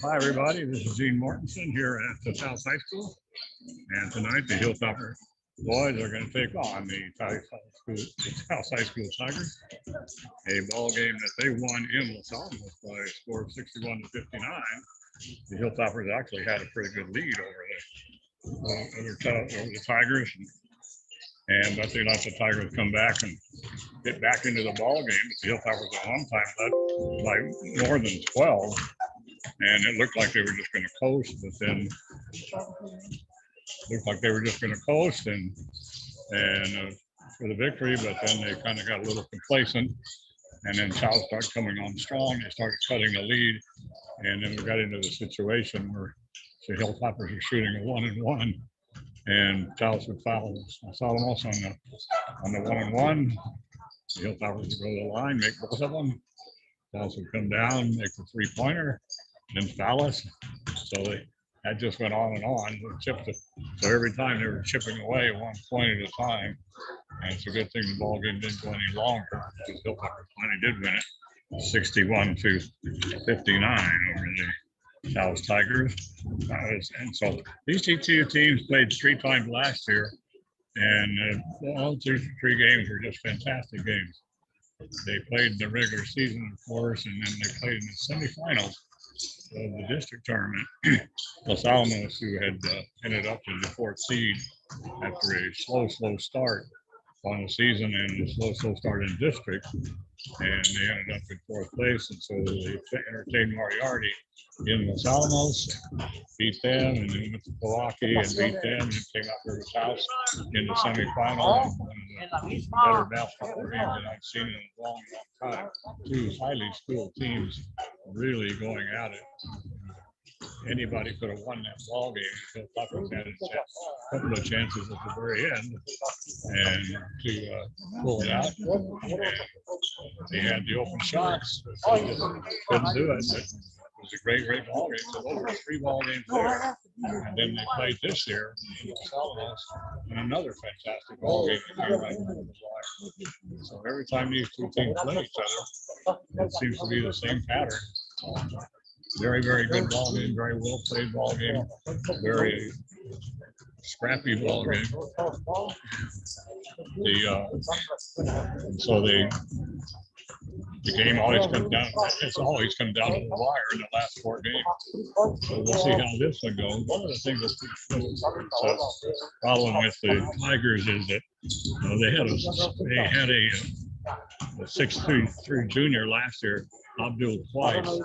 Hi, everybody. This is Gene Mortensen here at the Taos High School. And tonight, the Hilltopper boys are going to take on the Taos High School Tigers, a ball game that they won in Los Alamos by a score of 61 to 59. The Hilltoppers actually had a pretty good lead over the Tigers, but they let the Tigers come back and get back into the ball game. The Hilltoppers at one time led by more than 12. And it looked like they were just going to coast, but then looked like they were just going to coast and for the victory. But then they kind of got a little complacent, and then Taos started coming on strong. They started cutting the lead, and then we got into the situation where the Hilltoppers were shooting a 1-and-1, and Taos would foul Alamos on the 1-and-1. The Hilltoppers would go to the line, make both of them. Taos would come down, make the three-pointer, then foul us. So that just went on and on. So every time they were chipping away 1 point at a time. And it's a good thing the ball game didn't go any longer because Hilltopper finally did win it 61 to 59 over the Taos Tigers. And so these two teams played 3 times last year. And all three games were just fantastic games. They played in the regular season, of course, and then they played in the semifinals of the district tournament. Los Alamos, who had ended up in the 4th seed after a slow start on the season and a slow start in district, and they ended up in 4th place. And so they entertained Moriarty in Los Alamos, beat them, and then went to Milwaukee and beat them, and came out there with Taos in the semifinal. One of the better basketball games that I've seen in a long time. 2 highly skilled teams really going at it. Anybody could have won that ball game. So Tucker had a couple of chances at the very end and to pull it out. And they had the open shots. So they just couldn't do it. But it was a great ball game. So those were 3 ball games there. And then they played this year in Los Alamos in another fantastic ball game. So every time these 2 teams play each other, it seems to be the same pattern. Very good ball game, very well played ball game, very scrappy ball game. The game always comes down. It's always come down to the wire in the last 4 games. So we'll see how this one goes. One of the things that's a problem with the Tigers is that they had a 6'3" junior last year, Abdul twice,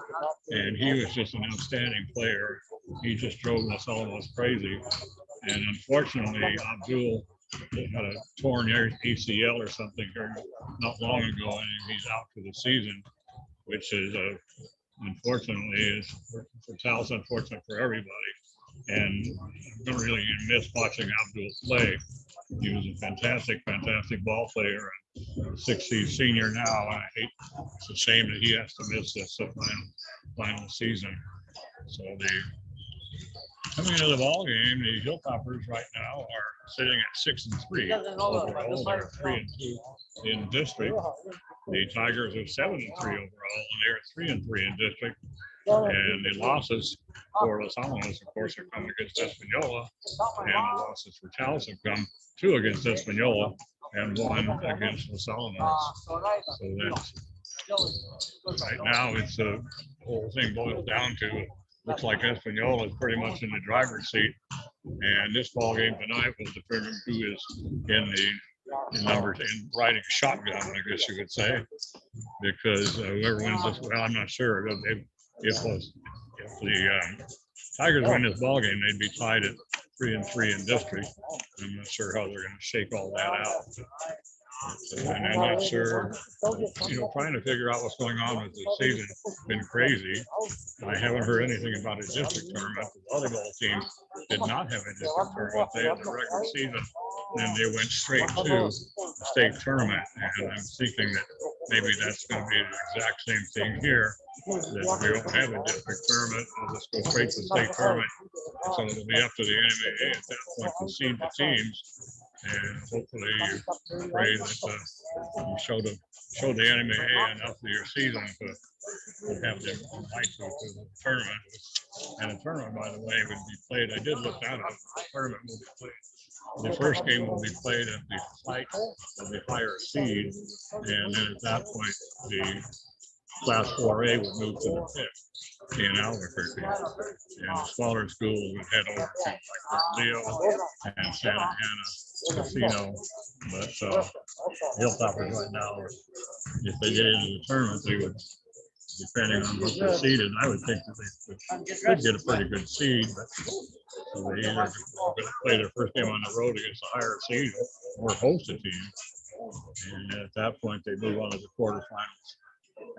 and he was just an outstanding player. He just drove Los Alamos crazy. And unfortunately, Abdul had a torn ACL or something here not long ago, and he's out for the season, which is unfortunately is for Taos, unfortunate for everybody. And I'm really miss watching Abdul play. He was a fantastic ball player. And 6'6" senior now. It's a shame that he has to miss this final season. So coming into the ball game, the Hilltoppers right now are sitting at 6-3 overall. They're 3-2 in district. The Tigers are 7-3 overall, and they're 3-3 in district. And the losses for Los Alamos, of course, are coming against Espanola, and the losses for Taos have come 2 against Espanola and 1 against Los Alamos. So that's right now. It's the whole thing boils down to. Looks like Espanola is pretty much in the driver's seat, and this ball game tonight will determine who is in the numbers and riding shotgun, I guess you could say, because whoever wins this, well, I'm not sure. If the Tigers win this ball game, they'd be tied at 3-3 in district. I'm not sure how they're going to shake all that out. And I'm not sure, trying to figure out what's going on with the season has been crazy. I haven't heard anything about a district tournament. The volleyball team did not have a district tournament. They had the regular season, and they went straight to the state tournament. And I'm thinking that maybe that's going to be the exact same thing here, that we don't have a district tournament. We'll just go straight to the state tournament. So it'll be up to the NMAA at that point to seed the teams. and hopefully you pray that you show the enemy enough of your season to have them invite you to the tournament. And the tournament, by the way, would be played. I did look that up. The tournament will be played. The first game will be played at the site of the higher seed, and then at that point, the Class 4A would move to the fifth in Albuquerque, and the smaller schools would head over to like Leo and Santa Ana Casino. But Hilltoppers right now, if they get into the tournament, they would, depending on what they're seeded, I would think that they could get a pretty good seed, but so they either going to play their first game on the road against a higher seed or host a team. And at that point, they move on to the quarterfinals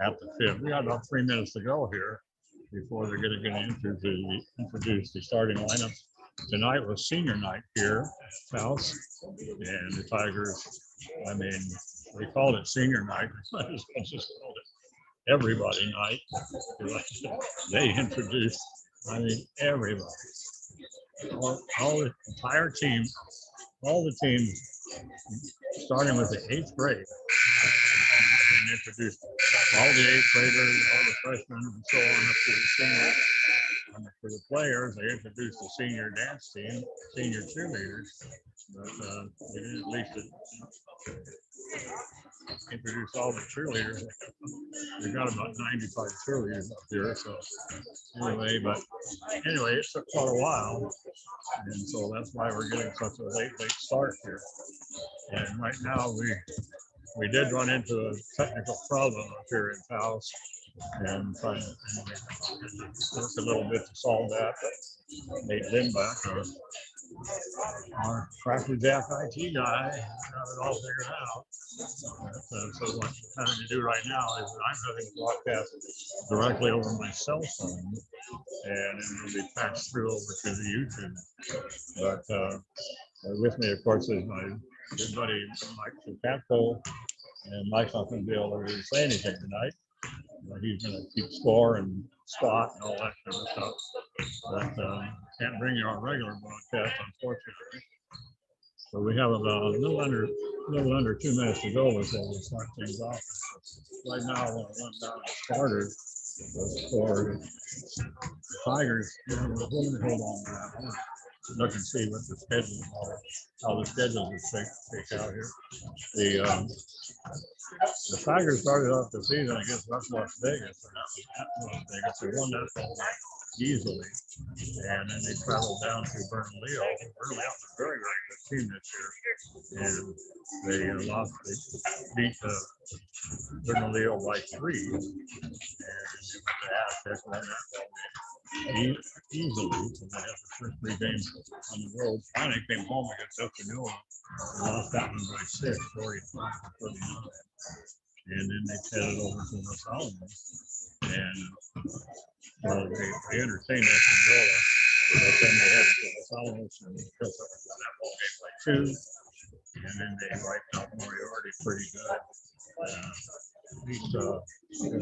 at the fifth. We got about 3 minutes to go here before they're going to introduce the starting lineup. Tonight was senior night here at Taos, and the Tigers, I mean, they called it senior night. I just called it everybody night. They introduced, I mean, everybody. All the entire team, all the teams, starting with the 8th grade, and introduced all the 8th graders, all the freshmen, and so on up to the seniors. And for the players, they introduced the senior dance team, senior cheerleaders, but they didn't at least introduce all the cheerleaders. We got about 95 cheerleaders up here, so anyway, it took quite a while, and so that's why we're getting such a late start here. And right now we did run into a technical problem up here in Taos, and trying to work a little bit to solve that. But Nate Lindbach, our Cracker Jack IT guy, got it all figured out. So what I'm having to do right now is I'm having to broadcast directly over my cell phone, and it'll be passed through over to the YouTube. But with me, of course, is my good buddy Mike Catpole, and Mike's not going to be able to really say anything tonight. He's going to keep score and spot and all that kind of stuff. But can't bring you our regular broadcast, unfortunately. So we have about a little under 2 minutes to go before we start things off. Right now, I want to run down the starters for the Tigers. Hold on to that. Look and see what the schedule, how the schedules are shake out here. The Tigers started off the season against Las Vegas, They won that ball easily, and then they traveled down to Bernalillo. Bernalillo was a very, very good team this year, and they beat Bernalillo by 3, and they went to Aztec, won that ball easily. So they had the first 3 games on the road. Finally came home against Espanola and lost that one by 6, 45-39. And then they headed over to Los Alamos, and they entertained Espanola, but then they headed to Los Alamos and won that ball game by 2. And then they wiped out Moriarty pretty good. Beat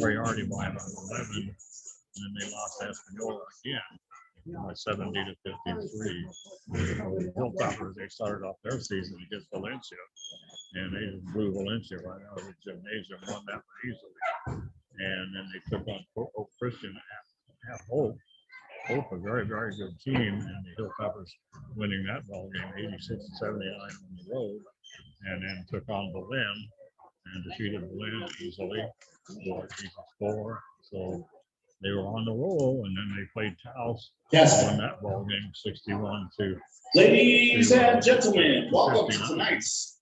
Moriarty by about 11. And then they lost Espanola again by 70-53. The Hilltoppers, they started off their season against Valencia, and they just blew Valencia right out of the gymnasium, won that one easily. And then they took on Hope Christian at Hope. Hope, a very, very good team, and the Hilltoppers winning that ball game 86-79 on the road, and then took on Berlin and defeated Berlin easily, 4. So they were on the roll, and then they played Taos. Yes. Won that ball game 61 to. Ladies and gentlemen, welcome to tonight's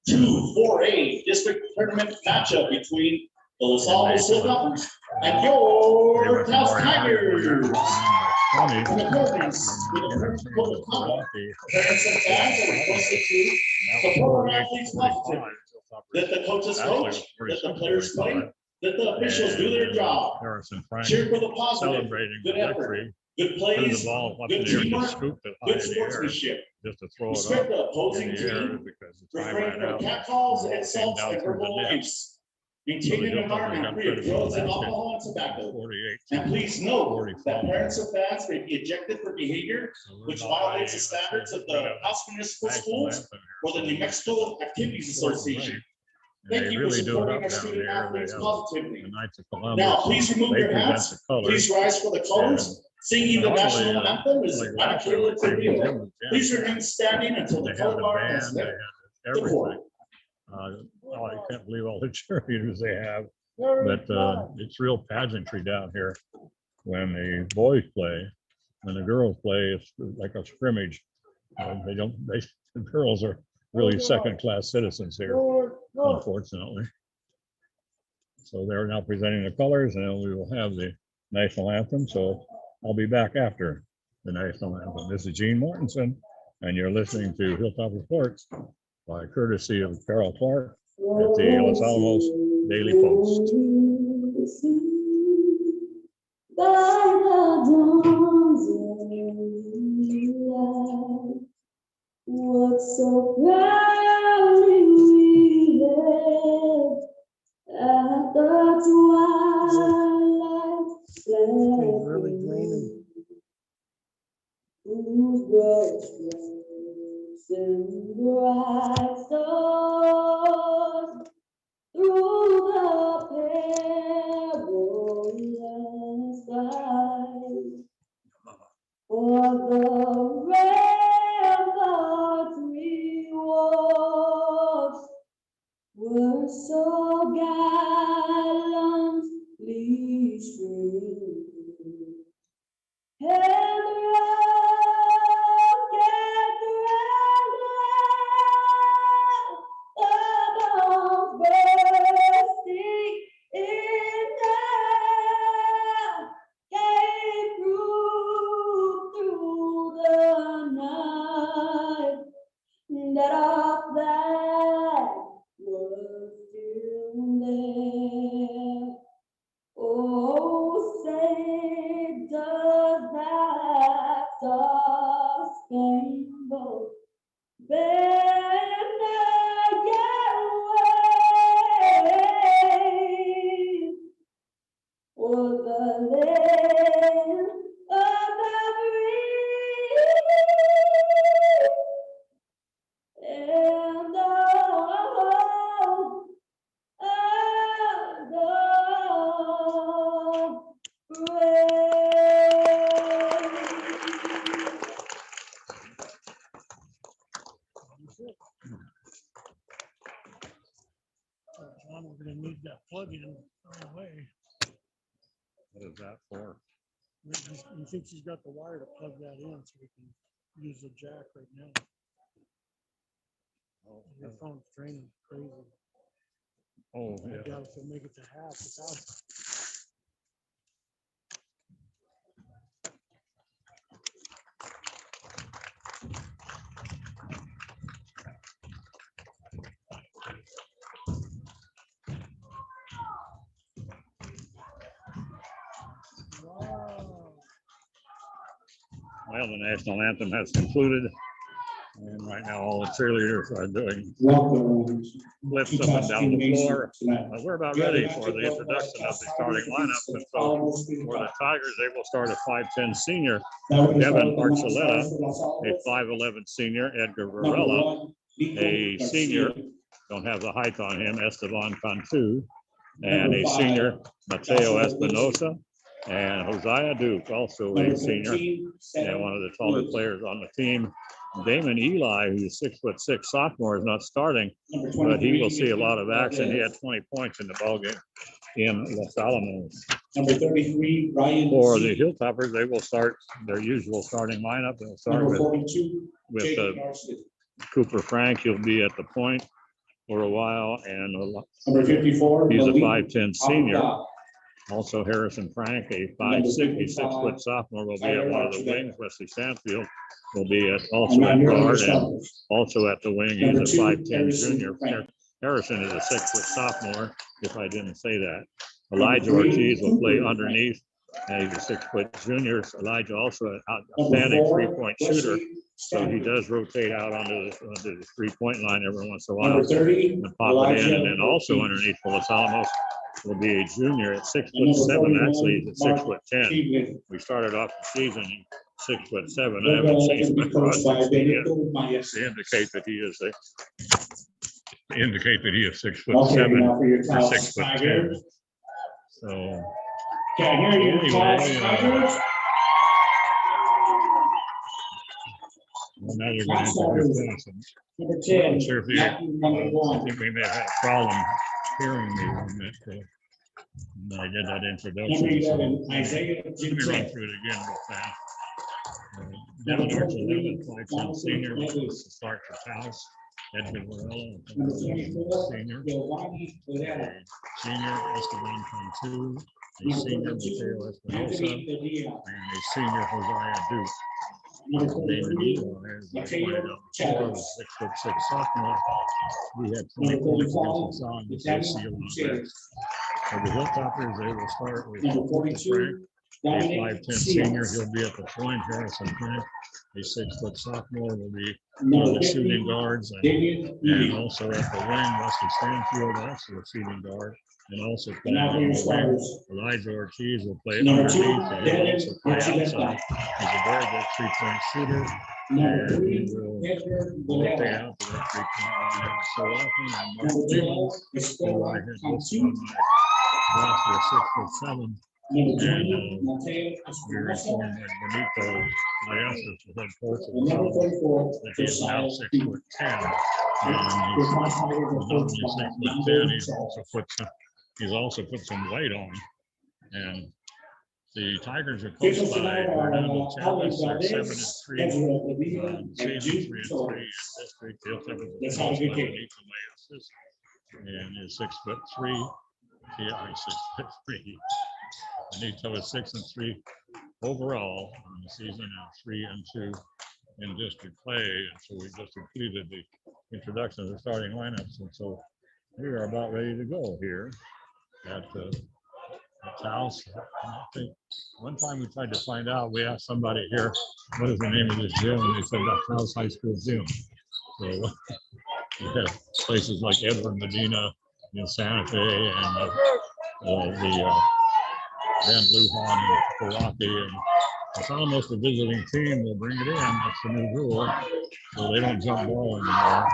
2-4A district tournament matchup between the Los Alamos Hilltoppers and your Taos Tigers. And the parents, with the parents code of conduct, parents and fans are requested to support our athletes positively, that the coaches coach, that the players play, that the officials do their job. Cheer for the positive, good effort, good plays, good teamwork, good sportsmanship. Respect the opposing team, refrain from catcalls, insults, and verbal abuse. Maintain an environment free of drugs and alcohol and tobacco. 48. And please note that parents of fans may be ejected for behavior which violates the standards of the Taos Municipal Schools or the New Mexico Activities Association. Thank you for supporting our student athletes positively. Now, please remove your hats. Please rise for the colors. Singing the national anthem is Michaela Cordero. Please remain standing until the color bar has left the court. Oh, I can't believe all the cheerleaders they have, but it's real pageantry down here. When the boys play, when the girls play, it's like a scrimmage. The girls are really second-class citizens here, unfortunately. So they're now presenting the colors, and we will have the national anthem. So I'll be back after the national anthem. This is Gene Mortensen, and you're listening to Hilltop Reports by courtesy of Carol Clark at the Los Alamos Daily Post. What so proudly we led at the twilight. It's really draining. And bright stars through the perilous skies. For the ramparts we watched were so gallantly streamed. And rocket above bursting in air gave proof through the night that our flag was still there. Oh, say does that star-spangled banner yet wave o'er the land of the free and the home of the brave. John, we're gonna need that plug in right away. What is that for? You think she's got the wire to plug that in so we can use the jack right now? Oh, Your phone's draining crazy. oh I yeah. doubt if they'll make it to half without. Wow. Well, the national anthem has concluded, and right now all the cheerleaders are doing flips up and down the floor. We're about ready for the introduction of the starting lineup. And so for the Tigers, they will start a 5'10" senior, Devin Archuleta, a 5'11" senior, Edgar Varela, a senior, don't have the height on him, Esteban Cantu, and a senior, Mateo Espinosa, and Josiah Duke, also a senior, and one of the taller players on the team. Damon Eli, who's 6'6" sophomore, is not starting, but he will see a lot of action. He had 20 points in the ballgame in Los Alamos. Number 33, Ryan. For the Hilltoppers, they will start their usual starting lineup. They'll start Number 42, with Cooper Frank. He'll be at the point for a while, and number 54, he's a Malik 5'10" senior. Abdullah. Also, Harrison Frank, a 5'6", he's 6 foot sophomore, will be at one of the wings. Wesley Stanfield will be also at guard, and also at the wing, he's a 5'10" junior. Harrison is a 6 foot sophomore, if I didn't say that. Elijah Ortiz will play underneath, and he's a 6 foot junior. Elijah also an outstanding 3-point shooter. So he does rotate out onto the 3-point line every once in a Number while 30, and pop it in. And then also underneath for Los Alamos will be a junior at 6'7". Actually, he's at 6'10". We started off the season 6'7". I haven't seen him across yet. They indicate that he is Okay, 6'7" now for your or Taos 6'10". Tigers. So Can I hear you, Anyway, Taos Tigers? well, now they're going to introduce us. Number I'm 10, not sure if you, Matthew, number I 1. think we may have had a problem hearing me when I did that Number introduction. So 11, Isaiah let me run Gentile. through it again real fast. Devin Archuleta, 5'10" senior, to start for Taos. Edgar Varela, Number 24, senior. Giovanni Valera. A senior, Esteban Cantu. A Number senior, 22, Mateo Espinosa. Anthony Padilla. And a senior, Hosea Duke. Number David 43, Eagle, as I Mateo pointed out before, Chavez. was 6'6" sophomore. We had 20 Number points 35, against the Sun, so Italian seal on that. Gutierrez. For the Hilltoppers, they will start with Number Frank, 42, a Dominic 5'10" senior. Seals. He'll be at the point. Harrison Frank, a 6' sophomore, will be one of Number the 50, shooting guards. Damian And Ely. also at the wing, Wesley Stanfield, also a shooting guard. And also And playing now for on your the wing, starters. Elijah Ortiz will play Number 2, underneath. And he'll also Devin play Archuleta. outside. He's a very good 3-point shooter. Number And 3, he will Edgar rotate Valera. out to that 3-point line every so often. And Mark Number 12, Stevens, who I Escobar had listed Cantu. on my roster, 6'7". Number And 20, Mateo we were Espinosa. informed by Benito Mayasas, the head coach of And the number Sun, 34, that he is now Josiah 6'10". And Your he's Taos Tigers are not coached only by 6'10", Nando he's also put some weight on. And the Tigers are Officials coached by tonight are Fernando Alex Chavez. They're Valdez, 7-3 Ezra Padilla, on the and season, Jude 3-3 in Torres. district. He'll have a Let's coach have a good by game. Benito Mayasas. And is 6'3". Yeah, he's 6'3". Benito is 6-3 overall on the season and 3-2 in district play. And so we just completed the introduction of the starting lineups. And so we are about ready to go here at Taos. I think one time we tried to find out, we asked somebody here, what is the name of this gym? And they said the Taos High School Gym. So we have places like Edward Medina in Santa Fe and the Van Lujan and Milwaukee, and it's almost a visiting team. They'll bring it in. That's the new rule. So they don't jump ball anymore.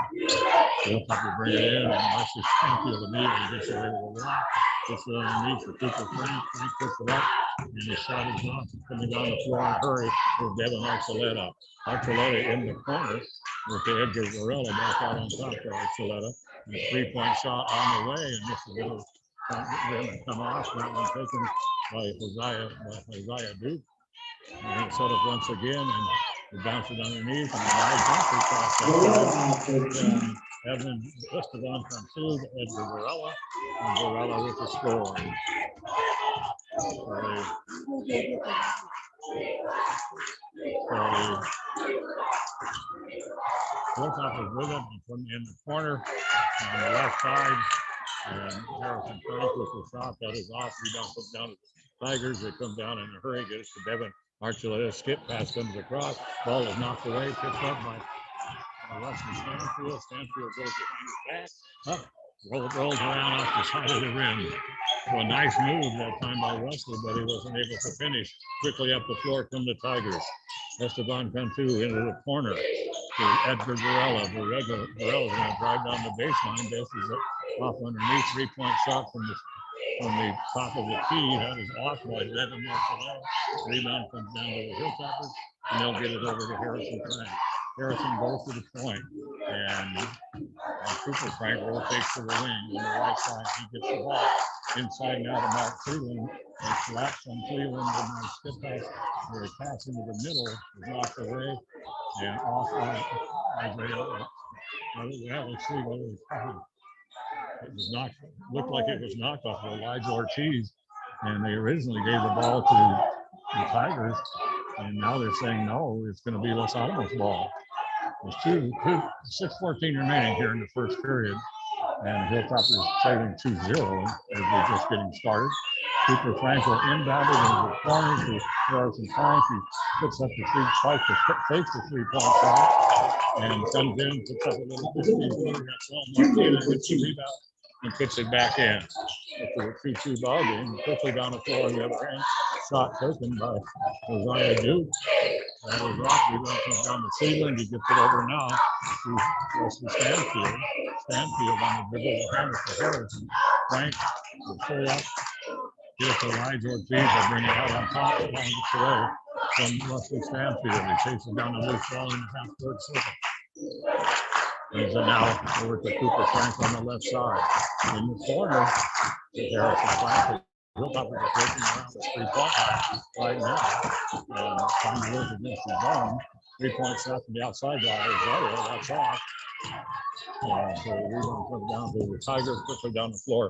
They'll have to bring it in, and Wesley Stanfield immediately gets away with a block. Gets it underneath for Cooper Frank. Frank puts it up, and he shot his off coming down the floor in a hurry with Devin Archuleta. Archuleta in the corner with the Edgar Varela back out on top of Archuleta. And a 3-point shot on the way, and this is a little come off. That one taken by Hosea Duke. And it's set up once again, and we bounce it underneath, and the wide jumper cross. Evan Esteban Cantu, Edgar Varela, and Varela with the score. Hilltop is with it from in the corner on the left side. And Harrison Frank with the shot that is off. Rebound comes down to the Tigers. They come down in a hurry, get it to Devin Archuleta. Skip pass comes across. Ball is knocked away, picked up by Wesley Stanfield. Stanfield goes behind his back. Up, rolls around off the side of the rim. So a nice move that time by Wesley, but he wasn't able to finish. Quickly up the floor come the Tigers. Esteban Cantu into the corner to Edgar Varela. Varela's going to drive down the baseline. This is off underneath. 3-point shot from the top of the key. That is off by Devin Archuleta. Rebound comes down to the Hilltoppers, and they'll get it over to Harrison Frank. Harrison goes to the point, and Cooper Frank rotates to the wing on the right side. He gets the ball inside now to Mark Cleveland. And slaps on Cleveland with my skip pass. Where he pass into the middle is knocked away and off by Isaiah. Well, let's see what it was. It was knocked, looked like it was knocked off of Elijah Ortiz, and they originally gave the ball to the Tigers, and now they're saying no, it's going to be Los Alamos ball. There's 6:14 remaining here in the first period, and Hilltop is trailing 2-0 as we're just getting started. Cooper Frankel inbounded into the corner to Harrison Frank. He puts up the three, tries to takes the 3-point shot and comes in, puts up a little 15-footer, got Martinez, gets the rebound and puts it back in. It's a 2-2 ball game. Quickly down the floor on the other end. Shot taken by Josiah Duke. That was off. Rebound comes down to Cleveland. He gets it over now to Wesley Stanfield. Stanfield on the dribble. Hand it to Harrison. Frank will pull up. Here's the Elijah Ortiz. They'll bring it out on top. Long gets away from Wesley Stanfield. He chases down the loose ball in the half-court circle. Brings it now over to Cooper Frank on the left side. In the corner, Harrison Frank. He'll probably be taking around the 3-point line right now. And trying to work against the zone. 3-point shot from the outside by Isaiah. That's off. So the rebound comes down to the Tigers quickly down the floor.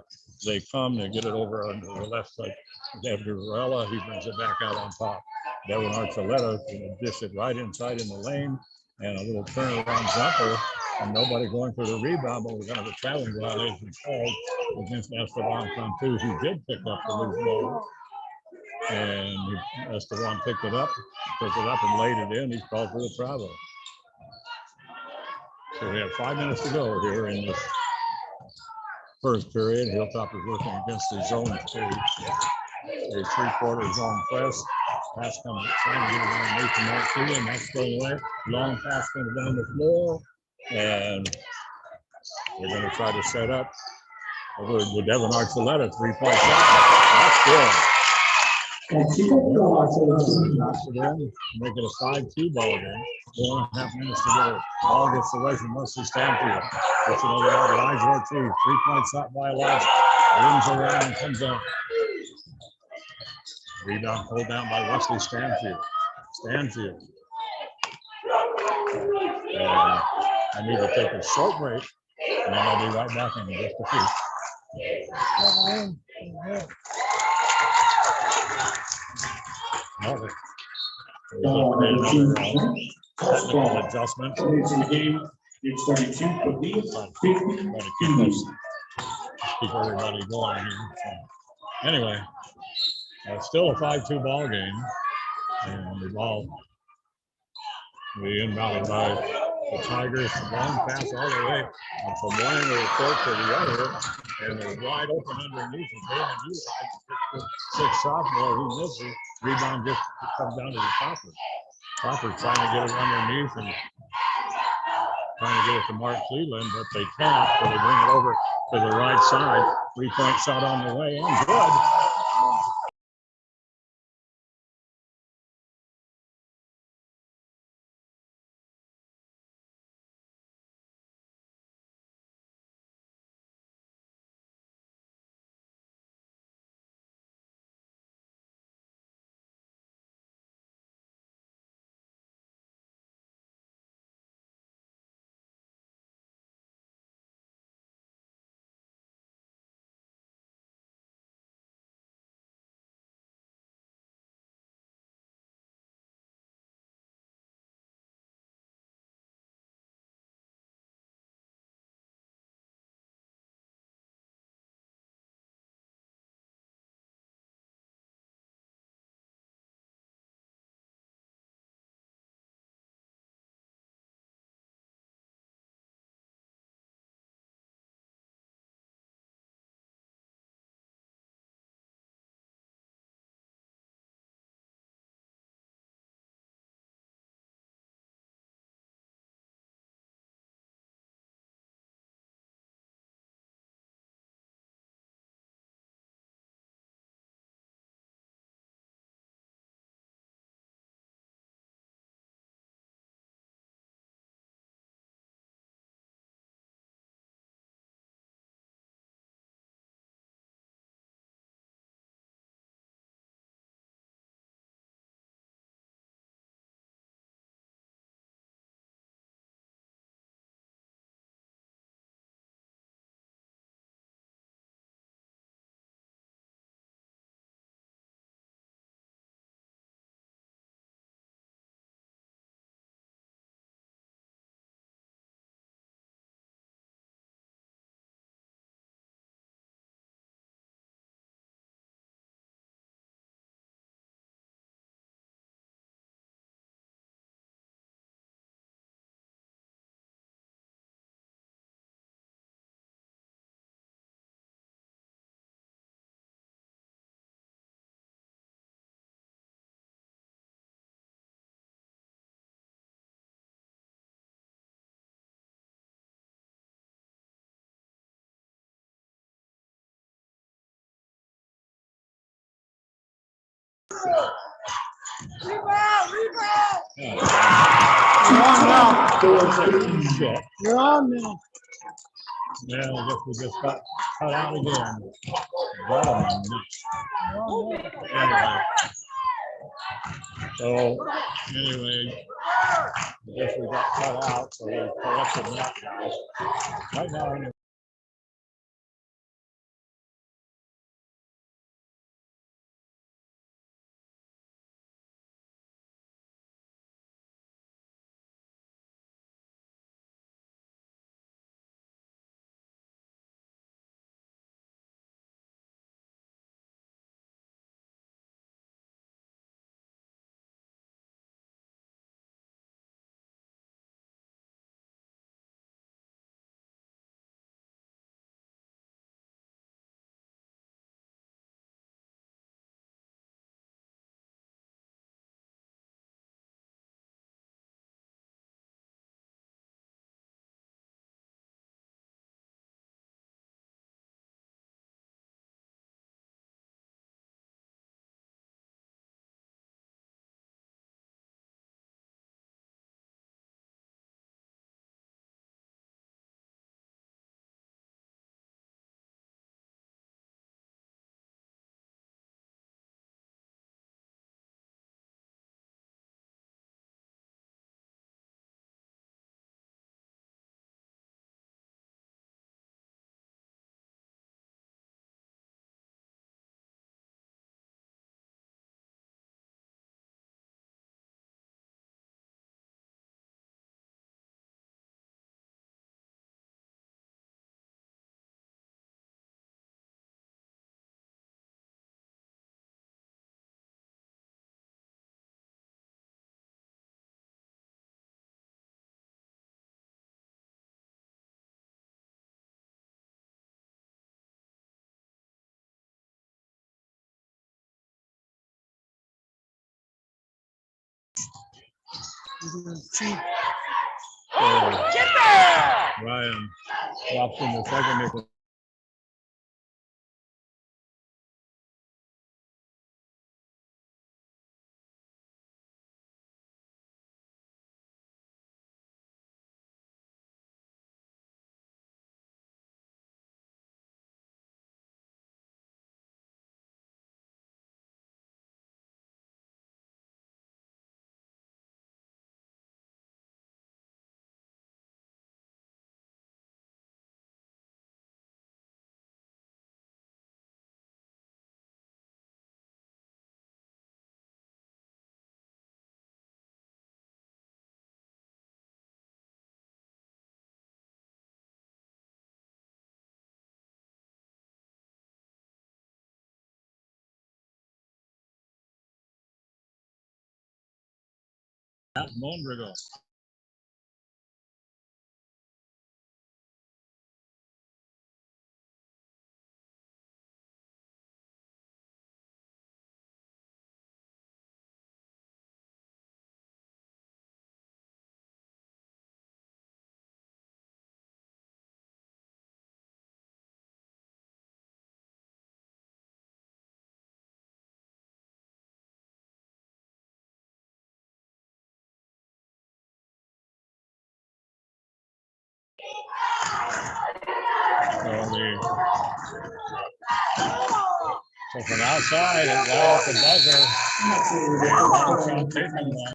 They come, they get it over on the left side. They have Durella. He brings it back out on top. Devin Archuleta dish it right inside in the lane. And a little turnaround jumper. And nobody going for the rebound, but we're going to have a traveling violation called against Esteban Cantu, who did pick up the loose ball. And Esteban picked it up and laid it in. He's called for the travel. So we have 5 minutes to go here in this first period. Hilltop is working against the zone stage. A 3-quarter zone press. Pass comes trying to get it underneath the Mark Cleveland. That's going away. Long pass comes down the floor. And we're going to try to set up with Devin Archuleta, 3-point shot. That's good. Knocks it in, make it a 5-2 ball game. 4.5 minutes to go. Ball gets away from Wesley Stanfield. Puts it over to Elijah Ortiz. 3-point shot by Elijah. Rims around and comes up. Rebound pulled down by Wesley Stanfield. And I need to take a short break, and then I'll be right back in just a few. Technical adjustment. It's 32, but keep everybody going here. So, anyway, still a 5-2 ball game, and the ball inbounded by the Tigers. Long pass all the way from one end of the court to the other, and they're wide open underneath. And six sophomore, he misses. Rebound just comes down to the Topper. Topper's trying to get it underneath and trying to get it to Mark Cleveland, but they can't, so they bring it over to the right side. 3-point shot on the way, and good. You're on now. Shit. You're on now. Yeah, I guess we just got cut out again. Bottom. Anyway. So, anyway, I guess we got cut out, so we collected that now. Right now, anyway. Ryan drops in the second nickel. At Mondragon. So from outside, it's out the buzzer. Taking one.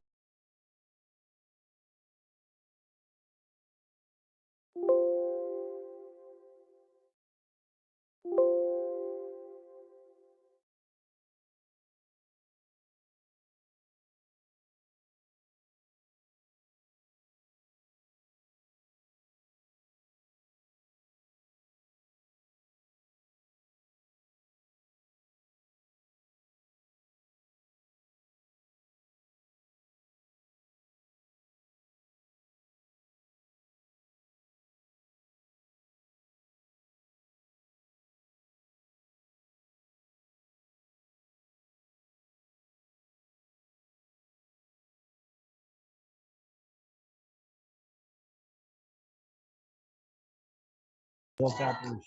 What's happening?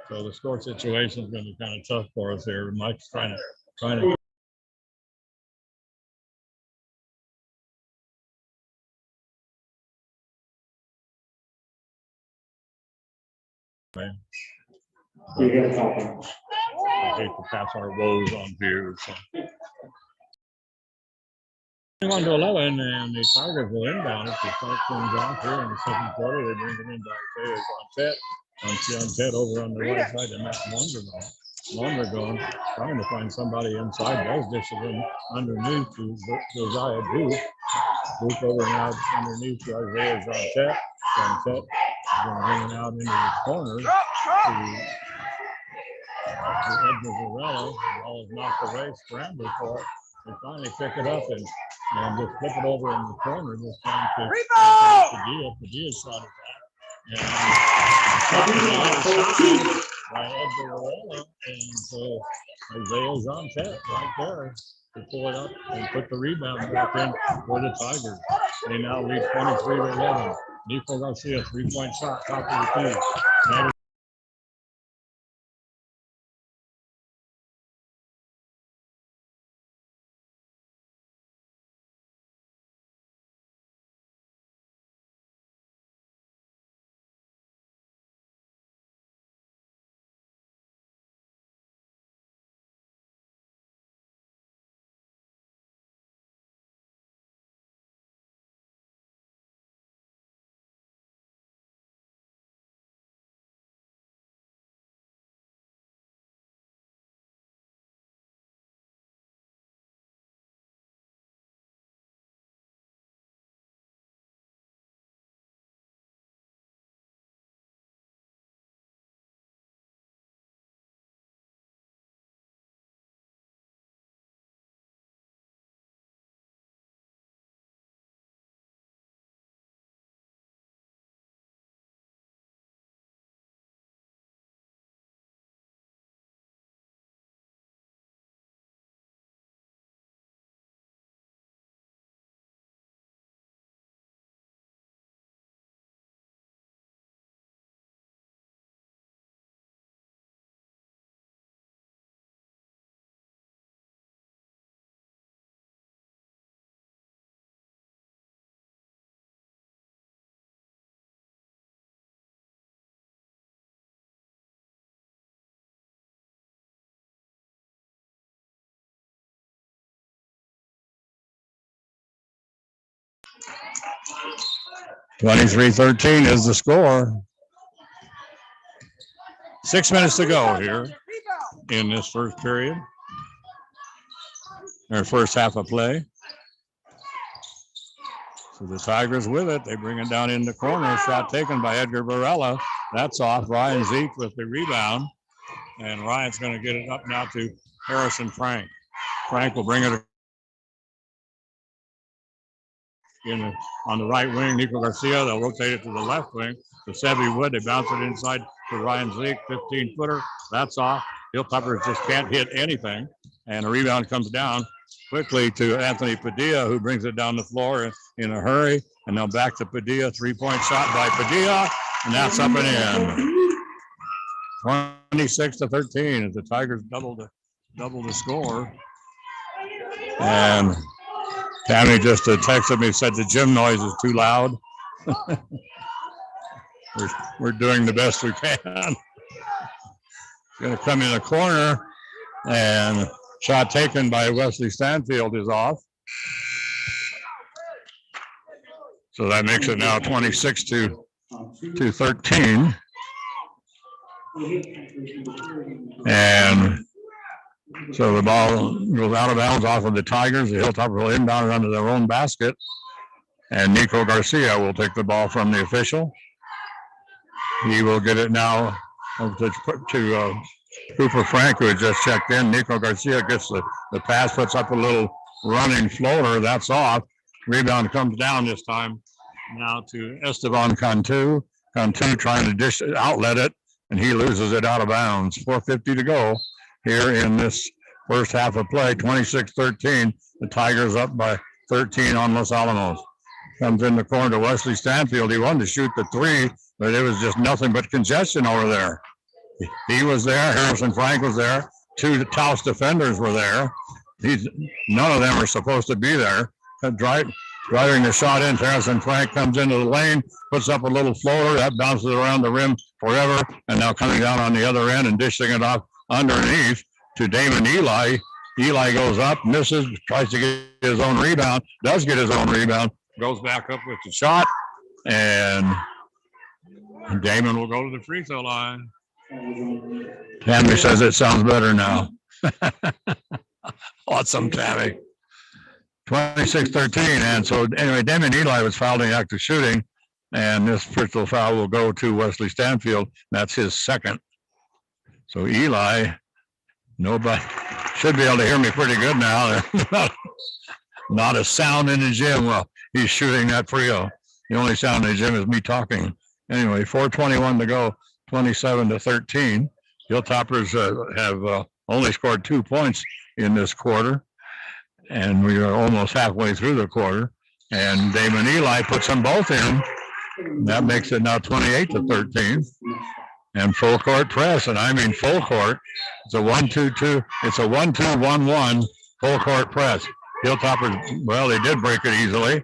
So So the score situation is going to be kind of tough for us here. Mike's trying to. I hate to pass our woes on to you. So. 21-11, and the Tigers will inbound it to start things off here in the second quarter. They bring it in by Taos on Ted over on the right side to Matt Mondragon trying to find somebody inside. Does dish it in underneath to Josiah Duke. Duke over now underneath to Isaiah Jontet. Jontet bringing out into the corner to Edgar Varela. The ball is knocked away, scramble for it. They finally pick it up and just flip it over in the corner. This time to Padilla. Padilla shot it back. By Edgar Varela. And so Isaiah Jontet right there to pull it up and put the rebound back in for the Tigers. They now lead 23-11. Nico Garcia, 3-point shot, top of the key. (23-13) is the score. 6 minutes to go here in this first period, or first half of play. So the Tigers with it. They bring it down in the corner. Shot taken by Edgar Varela. That's off. Ryan Zeke with the rebound. And Ryan's going to get it up now to Harrison Frank. Frank will bring it on the right wing. Nico Garcia, they'll rotate it to the left wing to Sebi Wood. They bounce it inside to Ryan Zeke, 15-footer. That's off. Hilltoppers just can't hit anything. And the rebound comes down quickly to Anthony Padilla, who brings it down the floor in a hurry. And now back to Padilla. 3-point shot by Padilla. And that's up and in. 26-13 as the Tigers double the score. And Tammy just texted me, said the gym noise is too loud. we're doing the best we can. Going to come in the corner, and shot taken by Wesley Stanfield is off. So that makes it now 26-13. And so the ball goes out of bounds off of the Tigers. The Hilltoppers will inbound it under their own basket. And Nico Garcia will take the ball from the official. He will get it now to Cooper Frank, who had just checked in. Nico Garcia gets the pass, puts up a little running floater. That's off. Rebound comes down this time now to Esteban Cantu. Cantu trying to outlet it, and he loses it out of bounds. 4:50 to go here in this first half of play. 26-13. The Tigers up by 13 on Los Alamos. Comes in the corner to Wesley Stanfield. He wanted to shoot the three, but it was just nothing but congestion over there. He was there. Harrison Frank was there. 2 Taos defenders were there. None of them are supposed to be there. Driving the shot in, Harrison Frank comes into the lane, puts up a little floater that bounces around the rim forever, and now coming down on the other end and dishing it off underneath to Damon Eli. Eli goes up, misses, tries to get his own rebound, does get his own rebound, goes back up with the shot, and Damon will go to the free throw line. Tammy says it sounds better now. Awesome, Tammy. 26-13, and so anyway, Damon Eli was fouled in the act of shooting, and this personal foul will go to Wesley Stanfield. That's his second. So Eli, nobody should be able to hear me pretty good now. Not a sound in the gym. Well, he's shooting that free throw. The only sound in the gym is me talking. Anyway, 4:21 to go, 27-13. Hilltoppers have only scored 2 points in this quarter, and we are almost halfway through the quarter. And Damon Eli puts them both in. That makes it now 28-13. And full court press, and I mean full court. It's a 1-2-2. It's a 1-2-1-1 full court press. Hilltoppers, well, they did break it easily.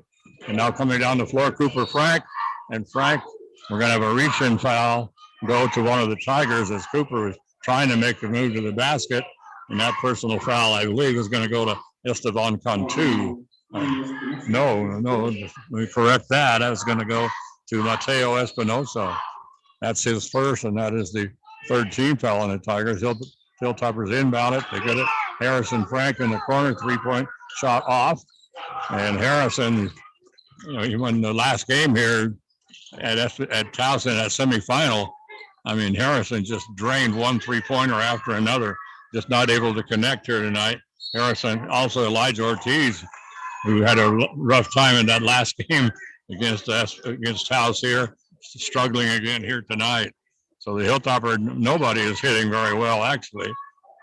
And now coming down the floor, Cooper Frank. And Frank, we're going to have a reach-in foul go to one of the Tigers as Cooper was trying to make the move to the basket. And that personal foul, I believe, is going to go to Esteban Cantu. No, let me correct that. That's going to go to Mateo Espinosa. That's his first, and that is the third team foul on the Tigers. Hilltoppers inbound it. They get it. Harrison Frank in the corner, 3-point shot off. And Harrison, you know, he won the last game here at Taos in that semifinal. I mean, Harrison just drained 1 3-pointer after another, just not able to connect here tonight. Harrison, also Elijah Ortiz, who had a rough time in that last game against Taos here, struggling again here tonight. So the Hilltopper, nobody is hitting very well, actually.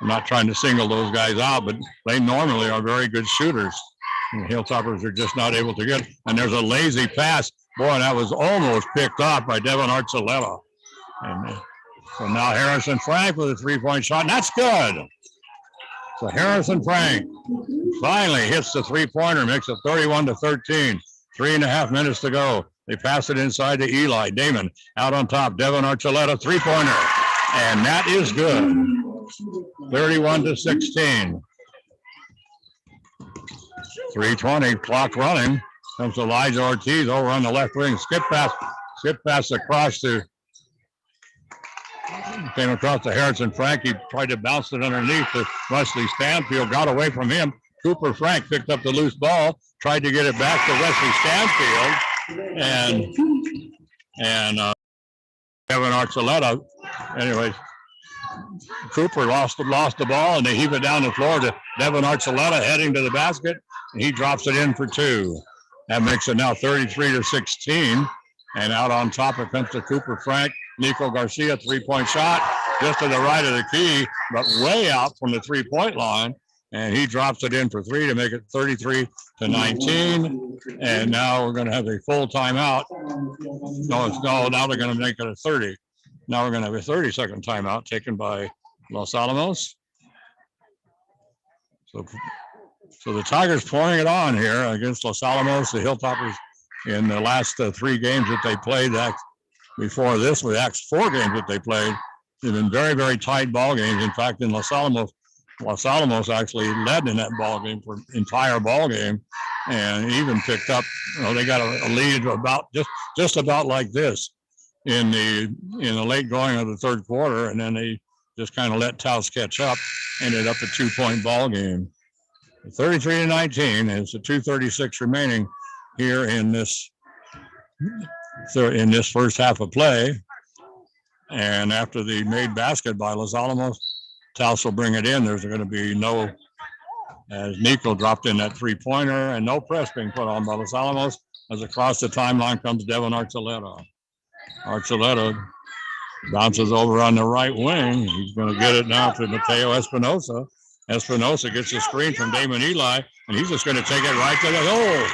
I'm not trying to single those guys out, but they normally are very good shooters. And the Hilltoppers are just not able to get. And there's a lazy pass. Boy, that was almost picked off by Devin Archuleta. And so now Harrison Frank with a 3-point shot, and that's good. So Harrison Frank finally hits the 3-pointer, makes it 31-13. 3.5 minutes to go. They pass it inside to Eli. Damon out on top. Devin Archuleta, 3-pointer. And that is good. 31-16. 3:20, clock running. Comes Elijah Ortiz over on the left wing. Skip pass across to, came across to Harrison Frank. He tried to bounce it underneath to Wesley Stanfield. Got away from him. Cooper Frank picked up the loose ball, tried to get it back to Wesley Stanfield, and Kevin Archuleta. Anyway, Cooper lost the ball, and they heave it down the floor to Devin Archuleta heading to the basket, and he drops it in for 2. That makes it now 33-16, and out on top it comes to Cooper Frank. Nico Garcia, 3-point shot, just to the right of the key, but way out from the 3-point line. And he drops it in for 3 to make it 33-19. And now we're going to have a full timeout. Now they're going to make it a 30. Now we're going to have a 30-second timeout taken by Los Alamos. So the Tigers pouring it on here against Los Alamos. The Hilltoppers in the last 3 games that they played. Before this, with the 4 games that they played, they've been very, very tight ball games. In fact, in Los Alamos actually led in that ball game for entire ball game, and even picked up. You know, they got a lead about just about like this in the late going of the third quarter, and then they just kind of let Taos catch up. Ended up a 2-point ball game. 33-19. It's a 2:36 remaining here in this first half of play. And after the made basket by Los Alamos, Taos will bring it in. There's going to be no, as Nico dropped in that 3-pointer, and no press being put on by Los Alamos. As across the timeline comes Devin Archuleta. Archuleta bounces over on the right wing. He's going to get it now to Mateo Espinosa. Espinosa gets a screen from Damon Eli, and he's just going to take it right to the hole.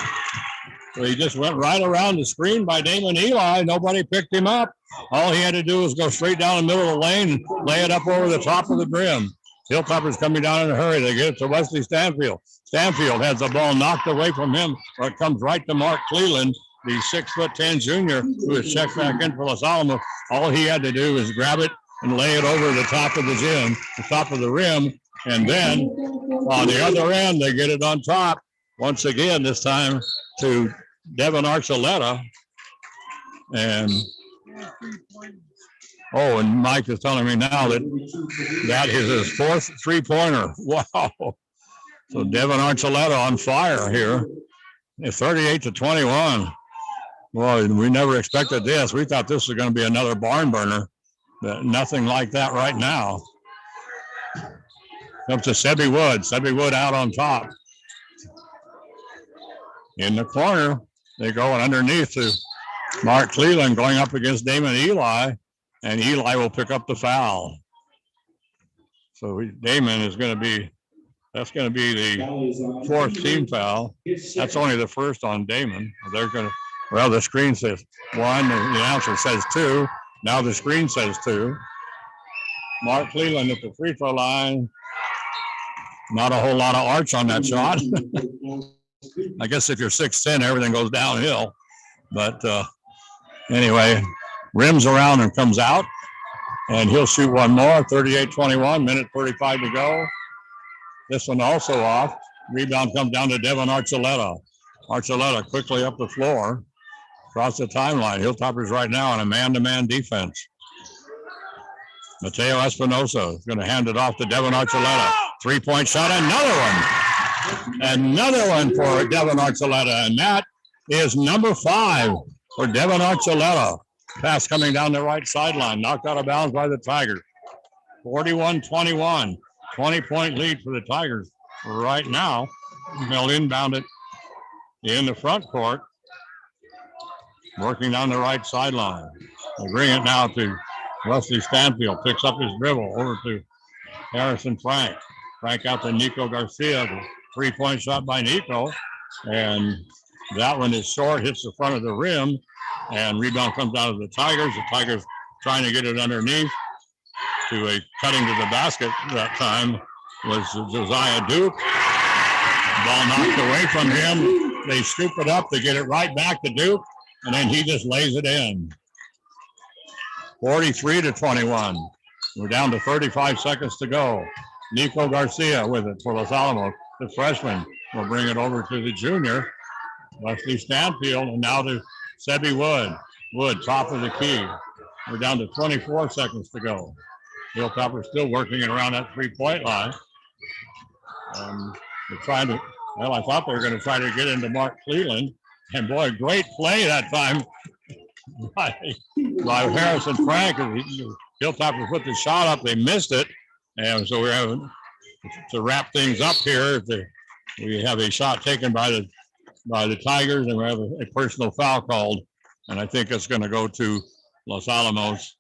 So he just went right around the screen by Damon Eli. Nobody picked him up. All he had to do was go straight down the middle of the lane and lay it up over the top of the rim. Hilltopper's coming down in a hurry. They get it to Wesley Stanfield. Stanfield has the ball knocked away from him, or it comes right to Mark Cleland, the 6'10" junior, who has checked back in for Los Alamos. All he had to do was grab it and lay it over the top of the gym, the top of the rim, and then on the other end, they get it on top. Once again, this time to Devin Archuleta. And oh, and Mike is telling me now that that is his fourth three-pointer. Wow. So Devin Archuleta on fire here. It's 38-21. Well, we never expected this. We thought this was going to be another barn burner, but nothing like that right now. Up to Sebby Wood. Sebby Wood out on top. In the corner, they go underneath to Mark Cleland going up against Damon Eli, and Eli will pick up the foul. So Damon is going to be, that's going to be the fourth team foul. That's only the first on Damon. They're going to, well, the screen says one, the announcer says two. Now the screen says two. Mark Cleland at the free throw line. Not a whole lot of arch on that shot. I guess if you're 6'10", everything goes downhill. But anyway, rims around and comes out. And he'll shoot one more, 38-21, minute 35 to go. This one also off. Rebound comes down to Devin Archuleta. Archuleta quickly up the floor, across the timeline. Hilltoppers right now on a man-to-man defense. Mateo Espinosa is going to hand it off to Devin Archuleta. Three-point shot, another one. Another one for Devin Archuleta, and that is number 5 for Devin Archuleta. Pass coming down the right sideline, knocked out of bounds by the Tigers. 41-21, 20-point lead for the Tigers right now. They'll inbound it in the front court, working down the right sideline. They bring it now to Wesley Stanfield, picks up his dribble over to Harrison Frank. Frank out to Nico Garcia. The three-point shot by Nico. And that one is short, hits the front of the rim. And rebound comes out of the Tigers. The Tigers trying to get it underneath to a cutting to the basket that time was Josiah Duke. Ball knocked away from him. They scoop it up to get it right back to Duke. And then he just lays it in. 43-21. We're down to 35 seconds to go. Nico Garcia with it for Los Alamos. The freshman will bring it over to the junior, Wesley Stanfield, and now to Sebby Wood. Wood, top of the key. We're down to 24 seconds to go. Hilltopper still working it around that three-point line. They're trying to, well, I thought they were going to try to get into Mark Cleland. And boy, great play that time by Harrison Frank. Hilltopper put the shot up, they missed it. And so we're having to wrap things up here. We have a shot taken by the Tigers, and we have a personal foul called. And I think it's going to go to Los Alamos.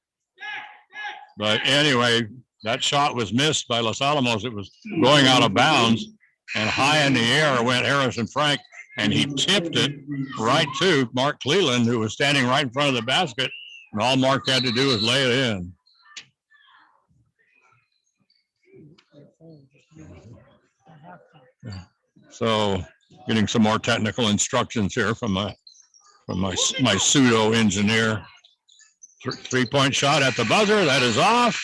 But anyway, that shot was missed by Los Alamos. It was going out of bounds, and high in the air went Harrison Frank, and he tipped it right to Mark Cleland, who was standing right in front of the basket. And all Mark had to do was lay it in. So getting some more technical instructions here from my pseudo engineer. Three-point shot at the buzzer. That is off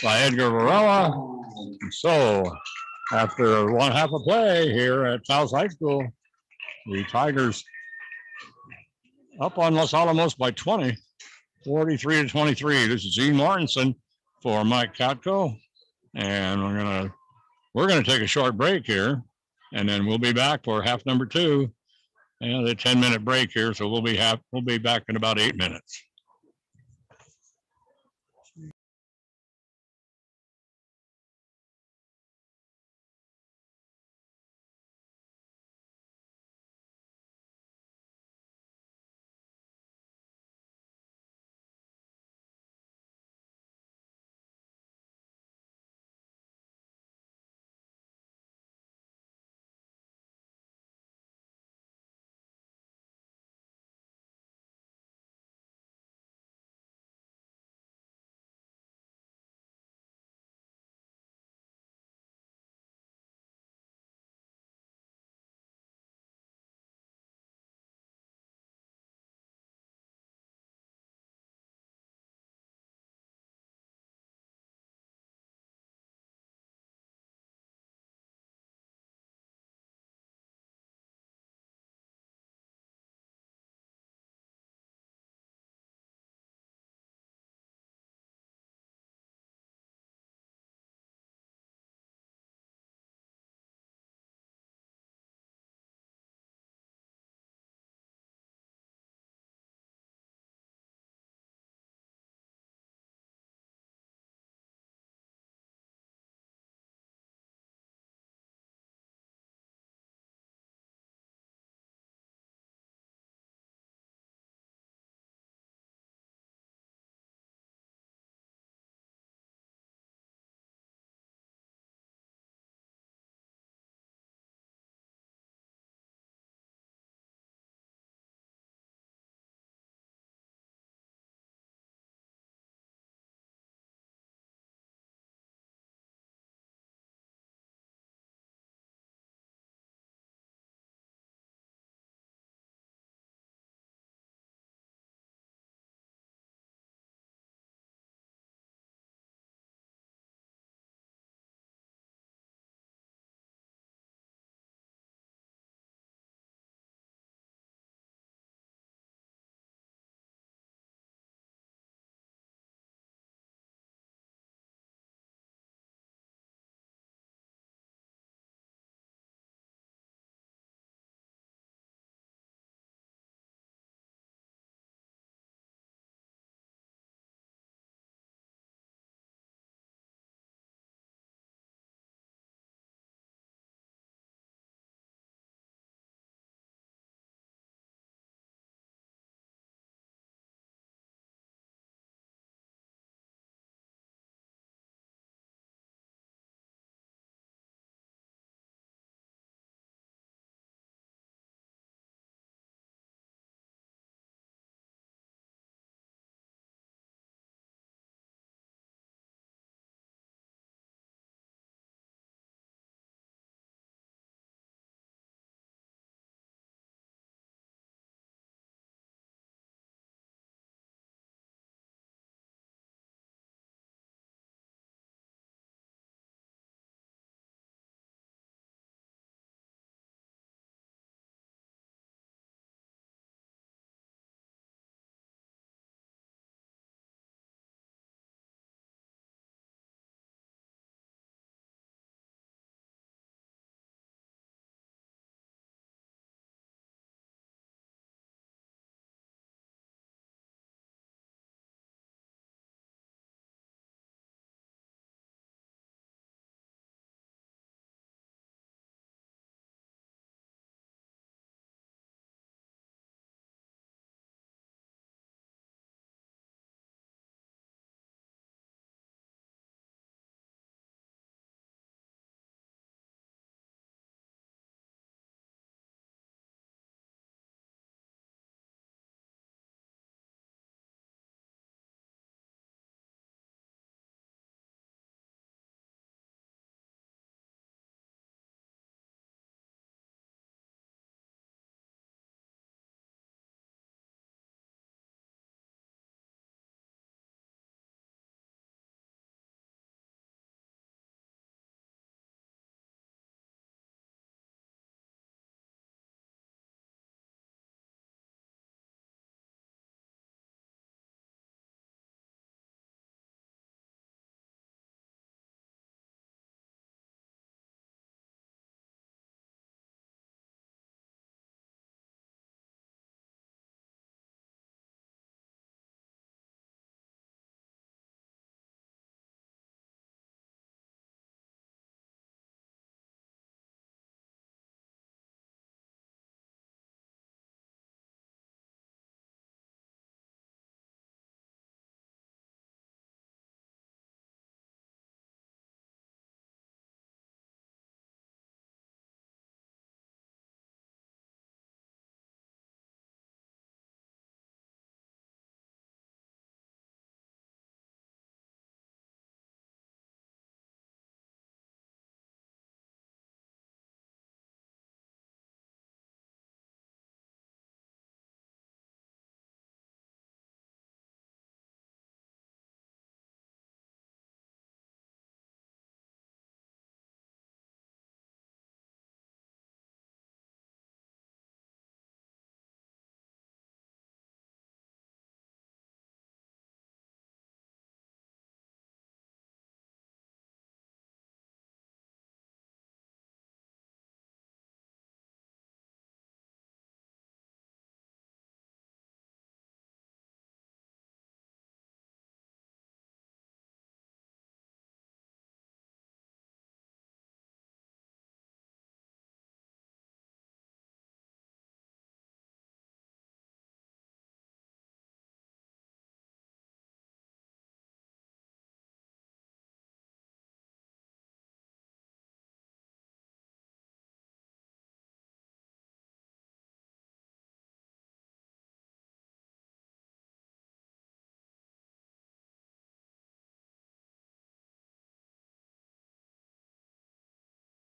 by Edgar Varela. And so after one half a play here at Taos High School, the Tigers up on Los Alamos by 20, 43-23. This is Gene Mortensen for Mike Katko. And we're gonna take a short break here, and then we'll be back for half number 2 and a 10-minute break here. So we'll be back in about 8 minutes.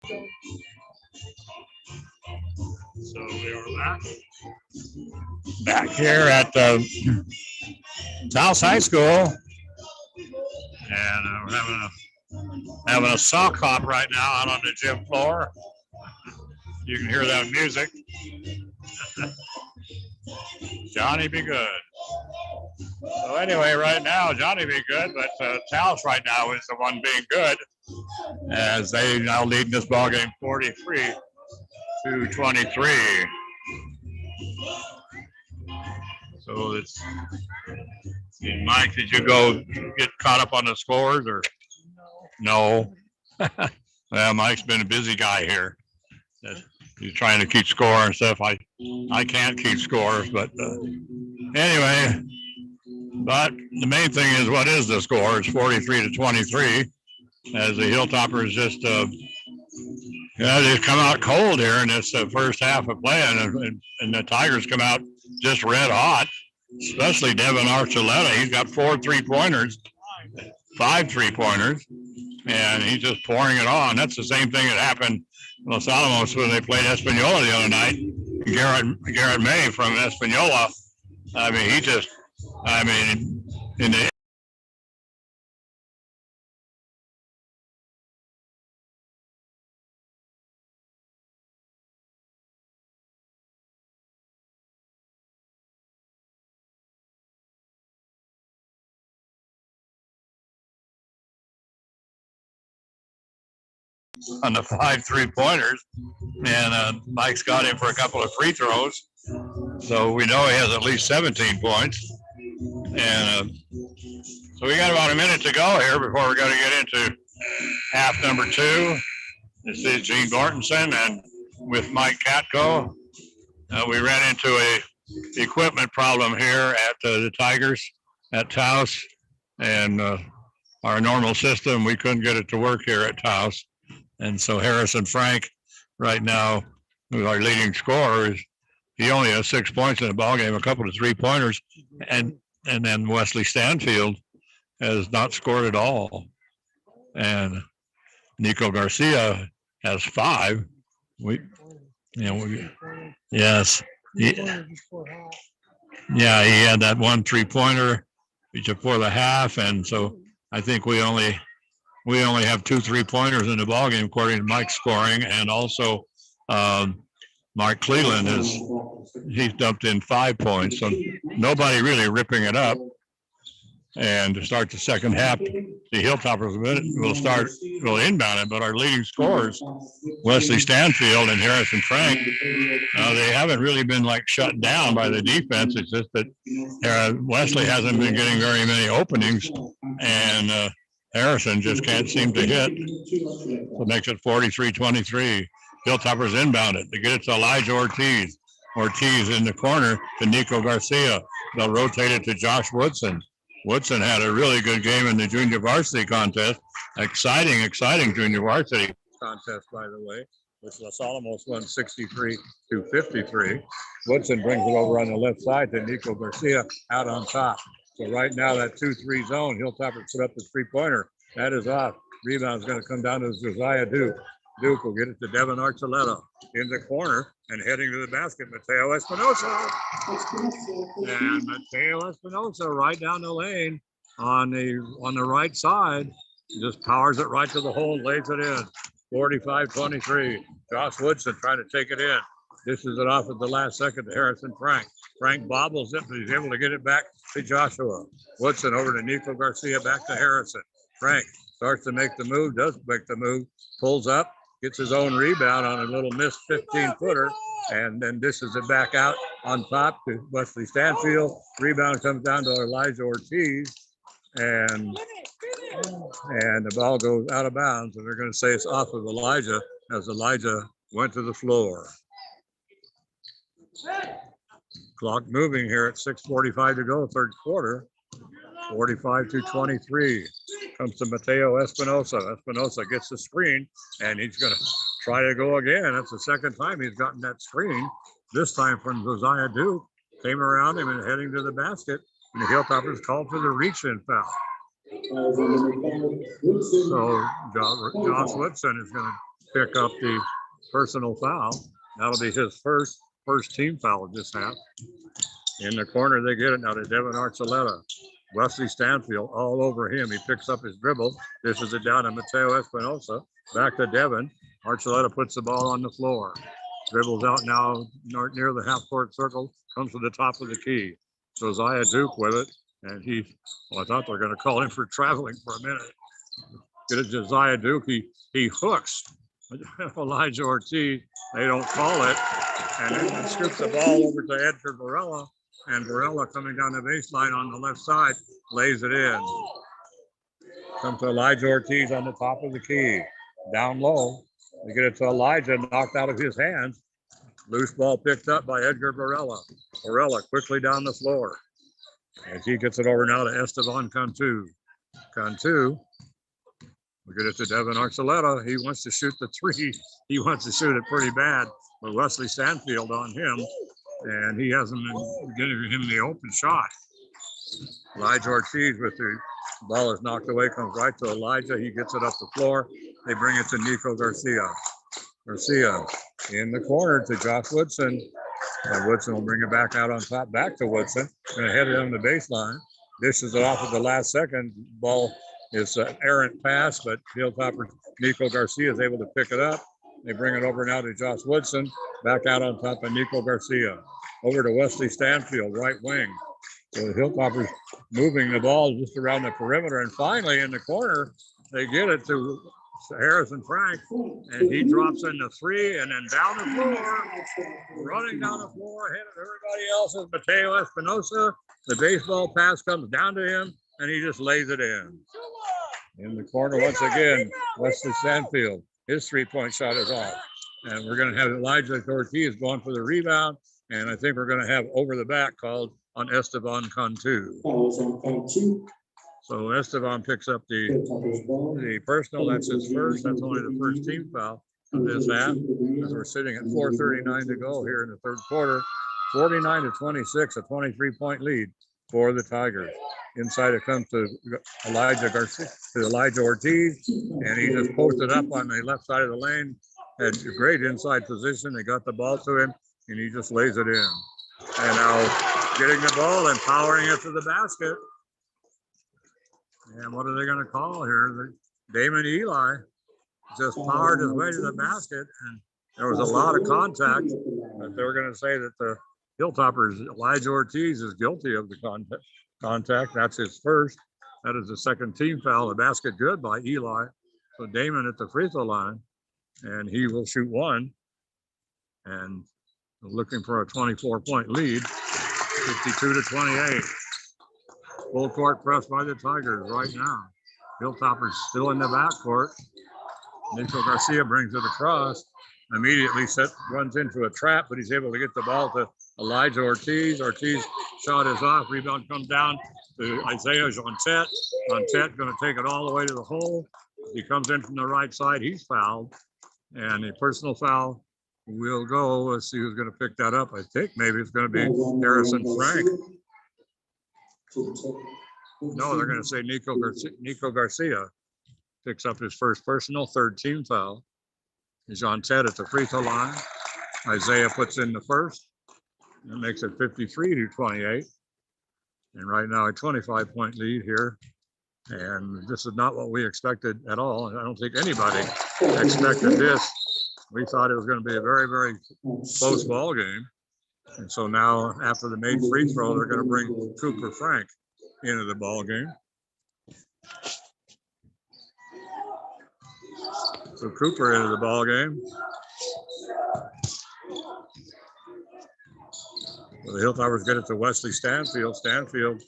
So we are back here at Taos High School, and we're having a sock hop right now out on the gym floor. You can hear that music. Johnny be good. So anyway, right now Johnny be good, but Taos right now is the one being good, as they now lead this ball game 43-23. So it's Mike. Did you go get caught up on the scores or no? Well, Mike's been a busy guy here. He's trying to keep score and stuff. I can't keep scores, but anyway. But the main thing is, what is the score? It's 43-23, as the Hilltoppers just they come out cold here in this first half of play, and the Tigers come out just red hot, especially Devin Archuleta. He's got 4 3-pointers, 5 3-pointers, and he's just pouring it on. That's the same thing that happened in Los Alamos when they played Espanola the other night. Garrett May from Espanola. I mean, in the on the 5 3-pointers, and Mike's got him for a couple of free throws, so we know he has at least 17 points. And so we got about a minute to go here before we're going to get into half number 2. This is Gene Gortenson, and with Mike Katko, we ran into a equipment problem here at the Tigers at Taos, and our normal system, we couldn't get it to work here at Taos. And so Harrison Frank, right now, who's our leading scorer, he only has 6 points in the ballgame, a couple of 3-pointers, and then Wesley Stanfield has not scored at all. And Nico Garcia has 5. Yes. Yeah, he had that 1 3-pointer before the half, and so I think we only have 2 3-pointers in the ballgame according to Mike's scoring, and also Mark Cleland he's dumped in 5 points, so nobody really ripping it up. And to start the second half, the Hilltoppers will inbound it, but our leading scorers, Wesley Stanfield and Harrison Frank, they haven't really been like shut down by the defense. It's just that Wesley hasn't been getting very many openings, and Harrison just can't seem to hit. So it makes it 43-23. Hilltoppers inbound it. They get it to Elijah Ortiz. Ortiz in the corner to Nico Garcia. They'll rotate it to Josh Woodson. Woodson had a really good game in the junior varsity contest. Exciting junior varsity contest, by the way, which Los Alamos won 63-53. Woodson brings it over on the left side to Nico Garcia out on top. So right now, that 2-3 zone, Hilltoppers put up the 3-pointer. That is off. Rebound's going to come down to Josiah Duke. Duke will get it to Devin Archuleta in the corner and heading to the basket, Mateo Espinosa. And Mateo Espinosa right down the lane on the right side, just powers it right to the hole, lays it in. 45-23. Josh Woodson trying to take it in. Dishes it off at the last second to Harrison Frank. Frank bobbles it, but he's able to get it back to Joshua. Woodson over to Nico Garcia, back to Harrison. Frank starts to make the move, does make the move, pulls up, gets his own rebound on a little missed 15-footer, and then dishes it back out on top to Wesley Stanfield. Rebound comes down to Elijah Ortiz, and the ball goes out of bounds, and they're going to say it's off of Elijah as Elijah went to the floor. Clock moving here at 6:45 to go, third quarter. 45-23. Comes to Mateo Espinosa. Espinosa gets the screen, and he's going to try to go again. That's the second time he's gotten that screen. This time from Josiah Duke. Came around him and heading to the basket, and the Hilltoppers called for the reach-in foul. So Josh Woodson is going to pick up the personal foul. That'll be his first team foul of this half. In the corner, they get it now to Devin Archuleta. Wesley Stanfield all over him. He picks up his dribble. This is it down to Mateo Espinosa. Back to Devin. Archuleta puts the ball on the floor. Dribbles out now near the half-court circle. Comes to the top of the key. Josiah Duke with it. And I thought they were going to call him for traveling for a minute. Get it, Josiah Duke. He hooks Elijah Ortiz. They don't call it. And then scoops the ball over to Edgar Varela. And Varela coming down the baseline on the left side, lays it in. Comes to Elijah Ortiz on the top of the key. Down low. They get it to Elijah, knocked out of his hands. Loose ball picked up by Edgar Varela. Varela quickly down the floor. As he gets it over now to Esteban Cantu. Cantu. We get it to Devin Archuleta. He wants to shoot the three. He wants to shoot it pretty bad. But Wesley Stanfield on him. And he hasn't been giving him the open shot. Elijah Ortiz with the ball is knocked away, comes right to Elijah. He gets it up the floor. They bring it to Nico Garcia. Garcia in the corner to Josh Woodson. And Woodson will bring it back out on top, back to Woodson. Going to head it on the baseline. Dishes it off at the last second. Ball is an errant pass, but Hilltopper Nico Garcia is able to pick it up. They bring it over now to Josh Woodson. Back out on top of Nico Garcia. Over to Wesley Stanfield, right wing. So the Hilltoppers moving the ball just around the perimeter. And finally in the corner, they get it to Harrison Frank. And he drops in the three and then down the floor. Running down the floor, ahead of everybody else is Mateo Espinosa. The baseball pass comes down to him and he just lays it in. In the corner once again, Wesley Stanfield. His three-point shot is off. And we're going to have Elijah Ortiz going for the rebound. And I think we're going to have over the back called on Esteban Cantu. So Esteban picks up the personal. That's his first. That's only the first team foul of this half. As we're sitting at 4:39 to go here in the third quarter. 49-26, a 23-point lead for the Tigers. Inside it comes to Elijah Garcia, to Elijah Ortiz, and he just posted up on the left side of the lane. Had a great inside position. They got the ball to him, and he just lays it in. And now getting the ball and powering it to the basket. And what are they going to call here? Damon Eli just powered his way to the basket, and there was a lot of contact. But they were going to say that the Hilltoppers, Elijah Ortiz, is guilty of the contact. That's his first. That is the second team foul. The basket good by Eli. So Damon at the free throw line, and he will shoot one. And looking for a 24-point lead, 52-28. Full court press by the Tigers right now. Hilltoppers still in the backcourt. Nico Garcia brings it across. Immediately runs into a trap, but he's able to get the ball to Elijah Ortiz. Ortiz shot is off. Rebound comes down to Isaiah Jontet. Jontet going to take it all the way to the hole. He comes in from the right side. He's fouled. And a personal foul will go. Let's see who's going to pick that up. I think maybe it's going to be Harrison Frank. No, they're going to say Nico Garcia picks up his first personal, third team foul. Jontet at the free throw line. Isaiah puts in the first. That makes it 53-28. And right now a 25-point lead here. And this is not what we expected at all. I don't think anybody expected this. We thought it was going to be a very, very close ball game. And so now after the made free throw, they're going to bring Cooper Frank into the ball game. So Cooper into the ball game. So the Hilltoppers get it to Wesley Stanfield. Stanfield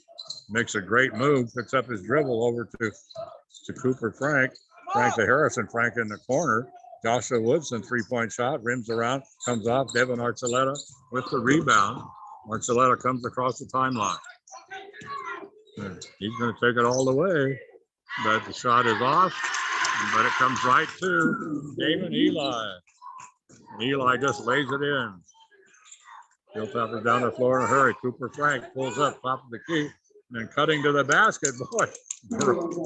makes a great move, picks up his dribble over to Cooper Frank. Frank to Harrison. Frank in the corner. Joshua Woodson, three-point shot, rims around, comes off. Devin Archuleta with the rebound. Archuleta comes across the timeline. He's going to take it all the way, but the shot is off, but it comes right to Damon Eli. Eli just lays it in. Hilltoppers down the floor in a hurry. Cooper Frank pulls up top of the key, and then cutting to the basket. Boy,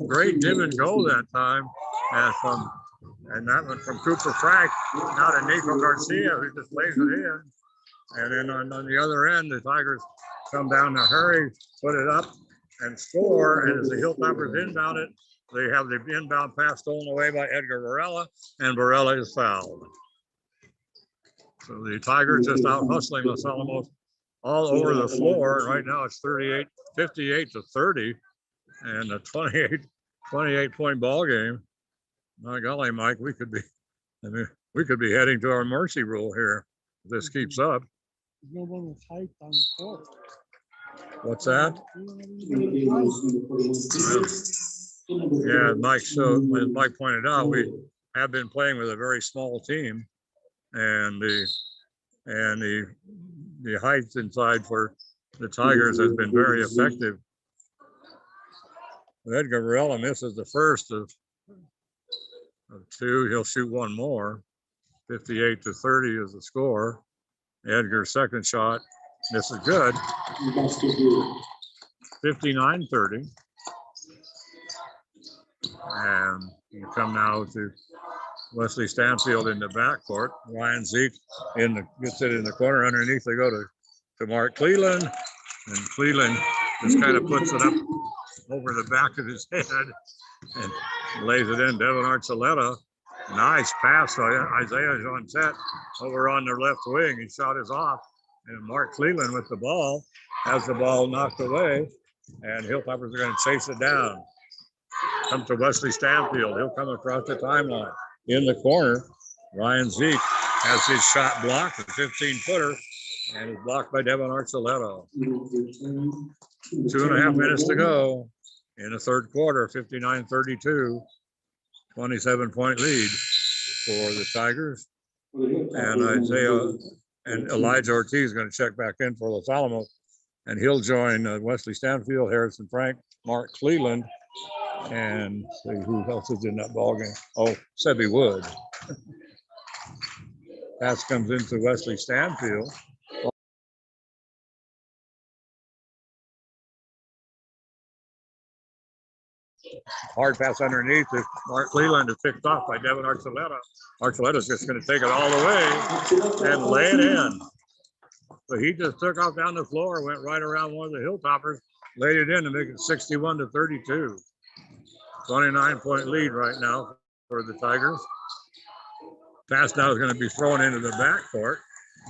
great dim and go that time from And that one from Cooper Frank, now to Nico Garcia, who just lays it in. And then on the other end, the Tigers come down to hurry, put it up, and score. And as the Hilltoppers inbound it, they have the inbound pass stolen away by Edgar Varela, and Varela is fouled. So the Tigers just out hustling Los Alamos all over the floor. Right now it's 58 to 30, and a 28 point ball game. My golly, Mike, we could be heading to our mercy rule here if this keeps up. There's no one with height on the court. What's that? Yeah, Mike. So as Mike pointed out, we have been playing with a very small team, and the height inside for the Tigers has been very effective. Edgar Varela misses the first of two. He'll shoot one more. 58 to 30 is the score. Edgar's second shot. This is good. 59-30. And you come now to Wesley Stanfield in the backcourt. Ryan Zeke gets it in the corner underneath. They go to Mark Cleland. And Cleland just kind of puts it up over the back of his head and lays it in. Devin Archuleta. Nice pass by Isaiah Johnset over on their left wing. His shot is off. And Mark Cleland with the ball has the ball knocked away. And Hilltoppers are going to chase it down. Come to Wesley Stanfield. He'll come across the timeline. In the corner, Ryan Zeke has his shot blocked, a 15-footer, and is blocked by Devin Archuleta. 2.5 minutes to go in the third quarter, 59-32. 27-point lead for the Tigers. And Elijah Ortiz is going to check back in for Los Alamos. And he'll join Wesley Stanfield, Harrison Frank, Mark Cleland, and see who else is in that ball game. Oh, Sebi Wood. Pass comes into Wesley Stanfield. Hard pass underneath. Mark Cleland is picked off by Devin Archuleta. Archuleta's just going to take it all the way and lay it in. So he just took off down the floor, went right around one of the Hilltoppers, laid it in to make it 61-32. 29-point lead right now for the Tigers. Pass now is going to be thrown into the backcourt,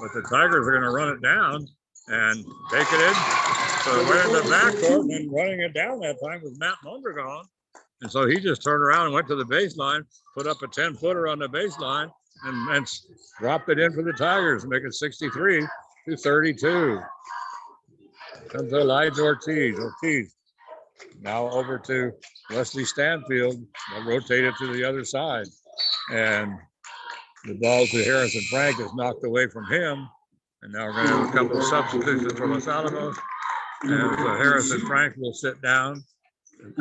but the Tigers are going to run it down and take it in. So we're in the backcourt, and running it down that time was Matt Mondragon. And so he just turned around and went to the baseline, put up a 10-footer on the baseline, and dropped it in for the Tigers, make it 63-32. Comes Elijah Ortiz. Ortiz now over to Wesley Stanfield. They'll rotate it to the other side. And the ball to Harrison Frank is knocked away from him. And now we're going to have a couple of substitutions for Los Alamos. And so Harrison Frank will sit down.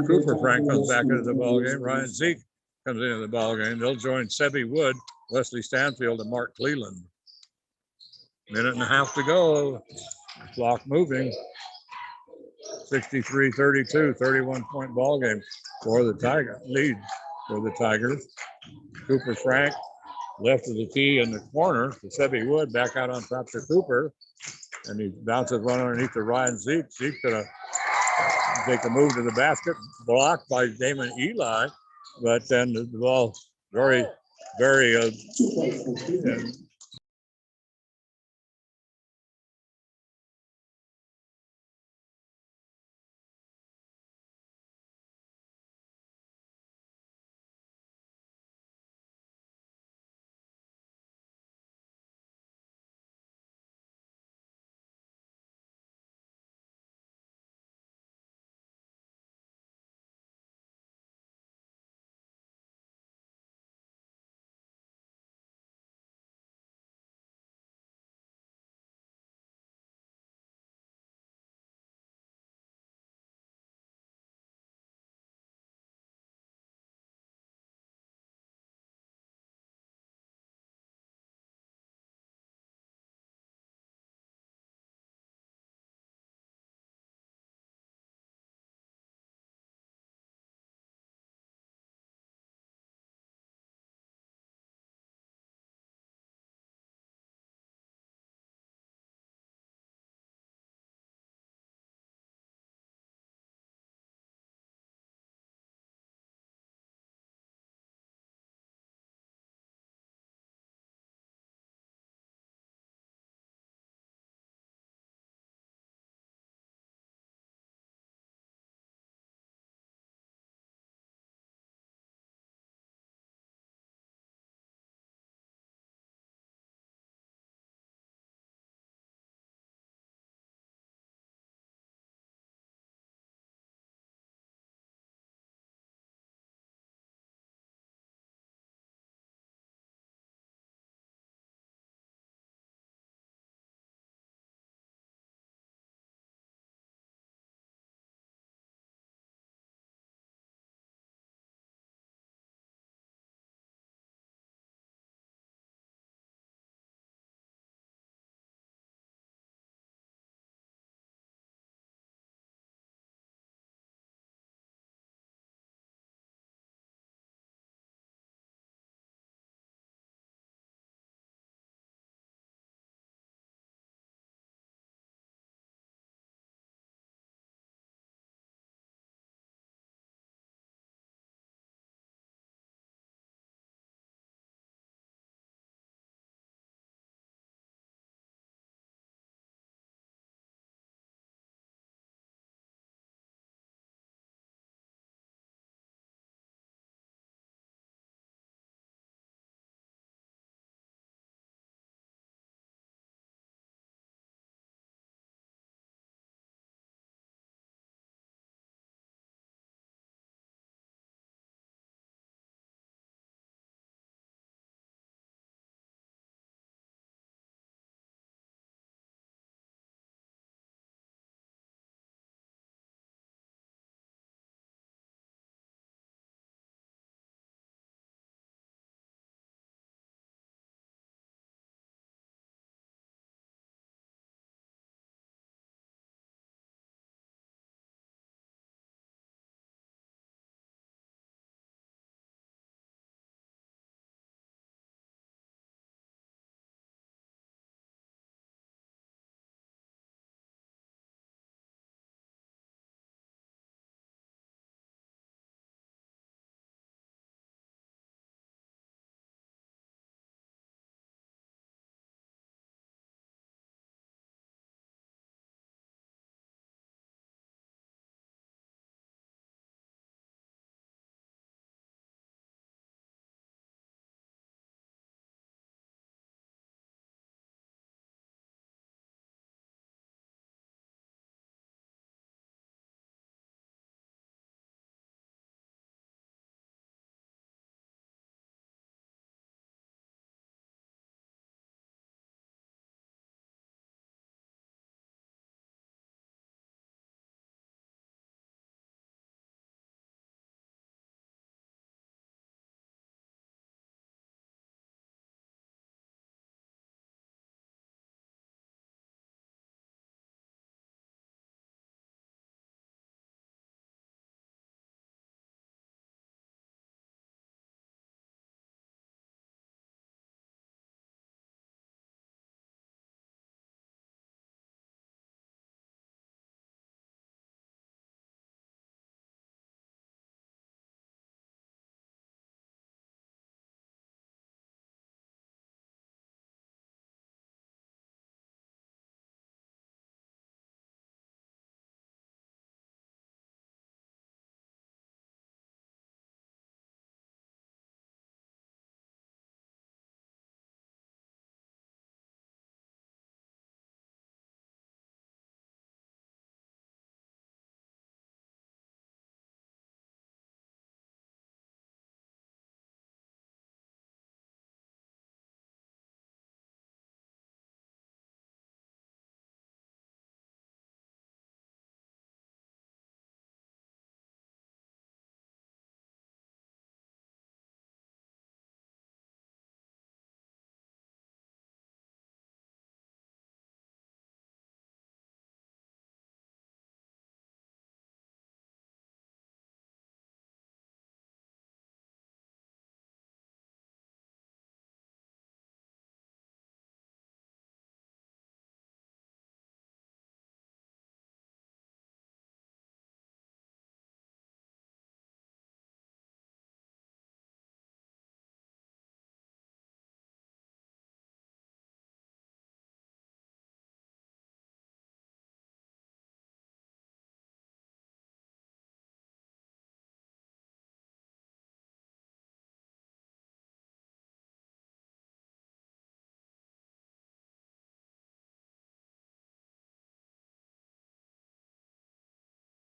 Cooper Frank comes back into the ballgame. Ryan Zeke comes into the ballgame. They'll join Sebi Wood, Wesley Stanfield, and Mark Cleland. Minute and a half to go. Clock moving. 63-32, 31-point ball game for the Tigers. Lead for the Tigers. Cooper Frank left of the tee in the corner to Sebi Wood, back out on top to Cooper. And he bounces one underneath to Ryan Zeke. Zeke's going to take a move to the basket, blocked by Damon Eli. But then the ball very, very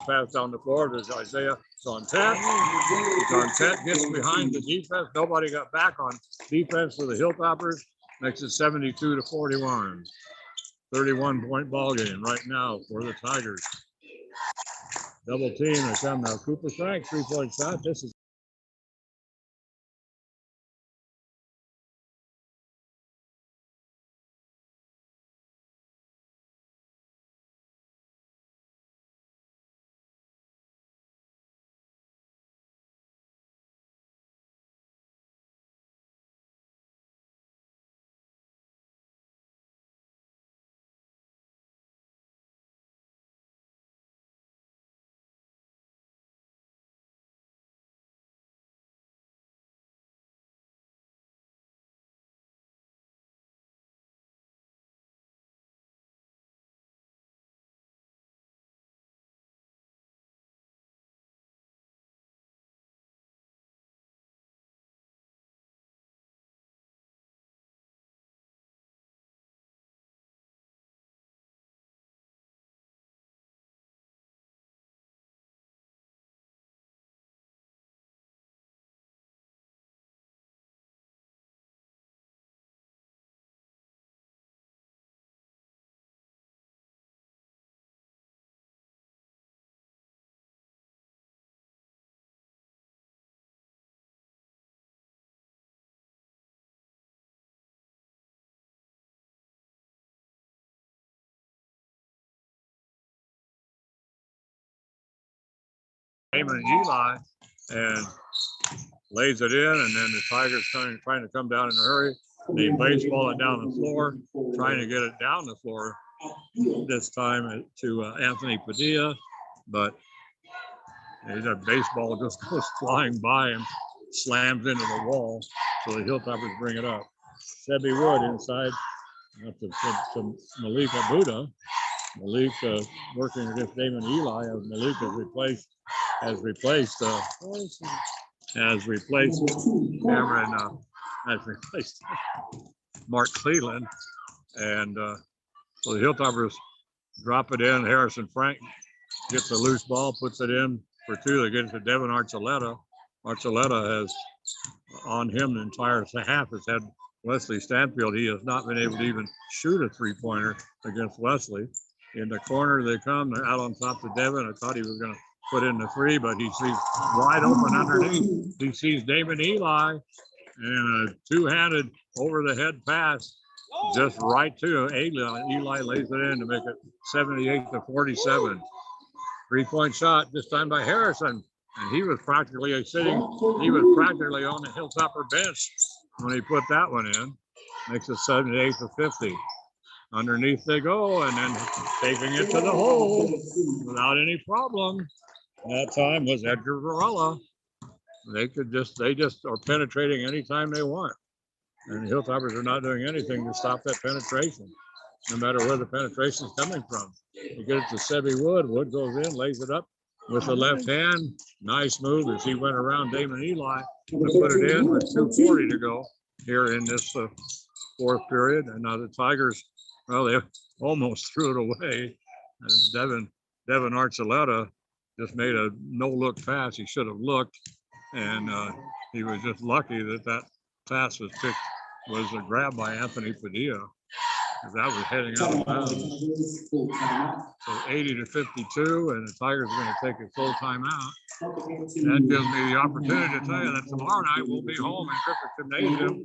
pass down the floor to Isaiah. It's on 10. It's on 10. Gets behind the defense. Nobody got back on defense for the Hilltoppers. Makes it 72-41. 31-point ball game right now for the Tigers. Double team. They come now. Cooper Frank, 3-point shot. This is Damon Eli and lays it in, and then the Tigers trying to come down in a hurry. They baseball it down the floor, trying to get it down the floor this time to Anthony Padilla, but that baseball just goes flying by him, slams into the wall, so the Hilltoppers bring it up. Sebi Wood inside, up to Malik Abuda. Malik working against Damon Eli, as Malik has replaced Cameron, has replaced Mark Cleveland, and so the Hilltoppers drop it in. Harrison Frank gets a loose ball, puts it in for two. They get it to Devin Archuleta. Archuleta has on him the entire half has had Wesley Stanfield. He has not been able to even shoot a three-pointer against Wesley. In the corner they come, they're out on top to Devin. I thought he was going to put in the three, but he sees wide open underneath. He sees Damon Eli and a two-handed over-the-head pass just right to Eli. Eli lays it in to make it 78-47. Three-point shot this time by Harrison, and he was practically on the Hilltopper bench when he put that one in. Makes it 78-50. Underneath they go, and then taking it to the hole without any problem. That time was Edgar Varela. They just are penetrating anytime they want. And the Hilltoppers are not doing anything to stop that penetration, no matter where the penetration is coming from. You get it to Sebi Wood. Wood goes in, lays it up with the left hand. Nice move as he went around Damon Eli to put it in with 2:40 to go here in this fourth period. And now the Tigers, well, they almost threw it away. And Devin Archuleta just made a no-look pass. He should have looked, and he was just lucky that pass was a grab by Anthony Padilla, because that was heading out of bounds. So 80-52, and the Tigers are going to take a full timeout. That gives me the opportunity to tell you that tomorrow night we'll be home in Griffith Gymnasium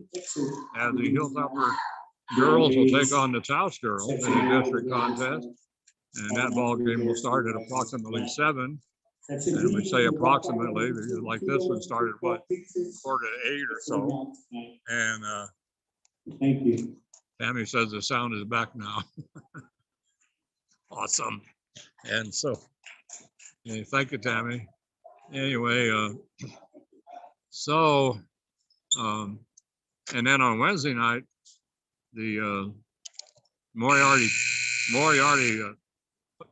as the Hilltopper girls will take on the Taos girls in the district contest. And that ball game will start at approximately 7. And we say approximately because like this one started, what, 7:45 to 8 or so. And Thank you. Tammy says the sound is back now. Awesome. And so, yeah, thank you, Tammy. Anyway, and then on Wednesday night, the Moriarty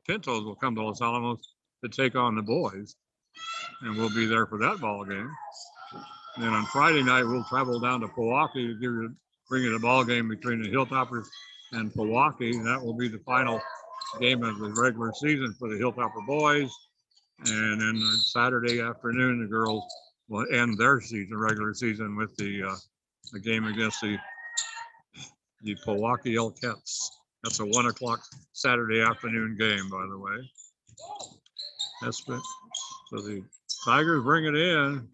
Pintos will come to Los Alamos to take on the boys, and we'll be there for that ball game. And then on Friday night, we'll travel down to Pewaukee to bring you the ball game between the Hilltoppers and Pewaukee, and that will be the final game of the regular season for the Hilltopper boys. And then Saturday afternoon, the girls will end their season, regular season, with the game against the Pewaukee Elkettes. That's a 1 o'clock Saturday afternoon game, by the way. That's been, so the Tigers bring it in.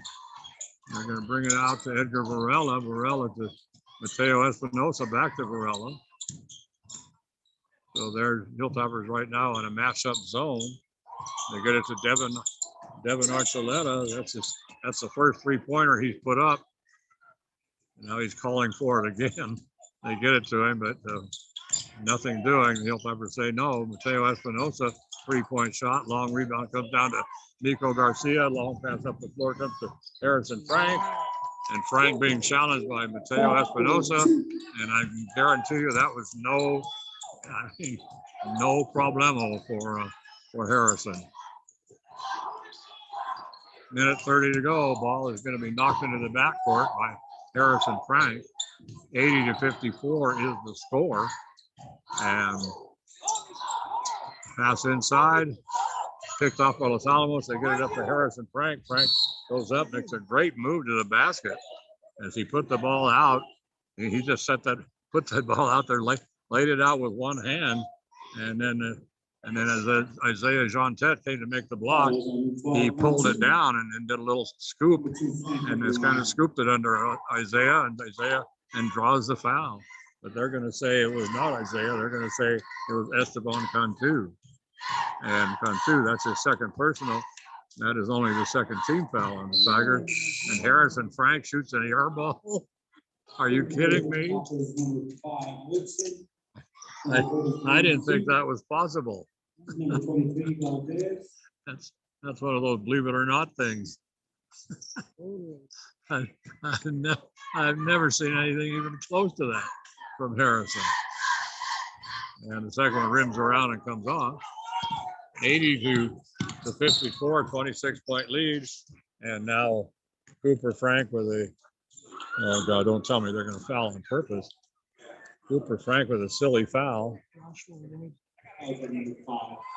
They're going to bring it out to Edgar Varela. Varela to Mateo Espinosa, back to Varela. So there's Hilltoppers right now in a matchup zone. They get it to Devin Archuleta. That's the first 3-pointer he's put up. Now he's calling for it again. They get it to him, but nothing doing. The Hilltoppers say no. Mateo Espinosa, 3-point shot. Long rebound comes down to Nico Garcia. Long pass up the floor comes to Harrison Frank. And Frank being challenged by Mateo Espinosa. And I can guarantee you that was no problemo for Harrison. Minute 30 to go. Ball is going to be knocked into the backcourt by Harrison Frank. 80-54 is the score. And pass inside. Picked off by Los Alamos. They get it up to Harrison Frank. Frank goes up, makes a great move to the basket. As he put the ball out, he just put that ball out there, laid it out with one hand. And then as Isaiah Jean-Tet came to make the block, he pulled it down and did a little scoop and just kind of scooped it under Isaiah and draws the foul. But they're going to say it was not Isaiah. They're going to say it was Esteban Cantu. And Cantu, that's his second personal. That is only the second team foul on the Tigers. And Harrison Frank shoots an air ball. Are you kidding me? I didn't think that was possible. That's one of those believe it or not things. I've never seen anything even close to that from Harrison. And the second one rims around and comes off. 80-54, 26-point lead. And now Cooper Frank with oh God, don't tell me they're going to foul on purpose. Cooper Frank with a silly foul.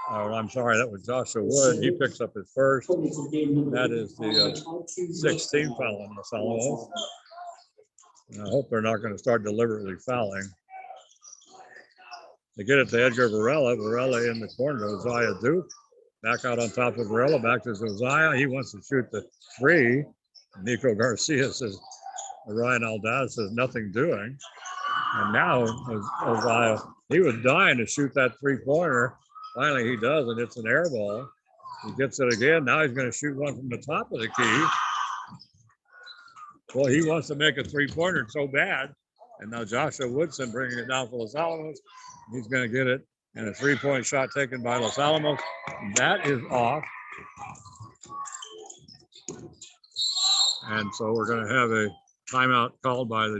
I'm sorry, that was Joshua Wood. He picks up his first. That is the 16th foul on Los Alamos. And I hope they're not going to start deliberately fouling. They get it to Edgar Varela. Varela in the corner to Josiah Duke. Back out on top of Varela, back to Josiah. He wants to shoot the three. Nico Garcia says, Ryan Aldaz says nothing doing. And now Josiah, he was dying to shoot that 3-pointer. Finally he does, and it's an air ball. He gets it again. Now he's going to shoot one from the top of the key. Well, he wants to make a 3-pointer so bad. And now Joshua Woodson bringing it down for Los Alamos. He's going to get it. And a 3-point shot taken by Los Alamos. That is off. And so we're going to have a timeout called by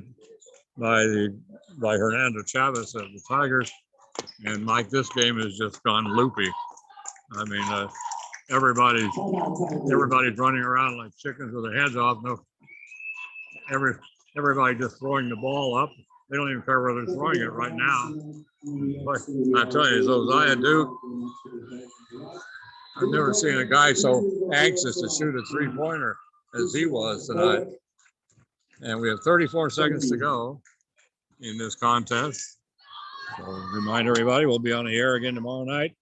Hernando Chavez of the Tigers. And Mike, this game has just gone loopy. I mean, everybody's running around like chickens with their heads off. No, everybody just throwing the ball up. They don't even care whether they're throwing it right now. But I tell you, Josiah Duke, I've never seen a guy so anxious to shoot a 3-pointer as he was tonight. And we have 34 seconds to go in this contest. So remind everybody, we'll be on the air again tomorrow night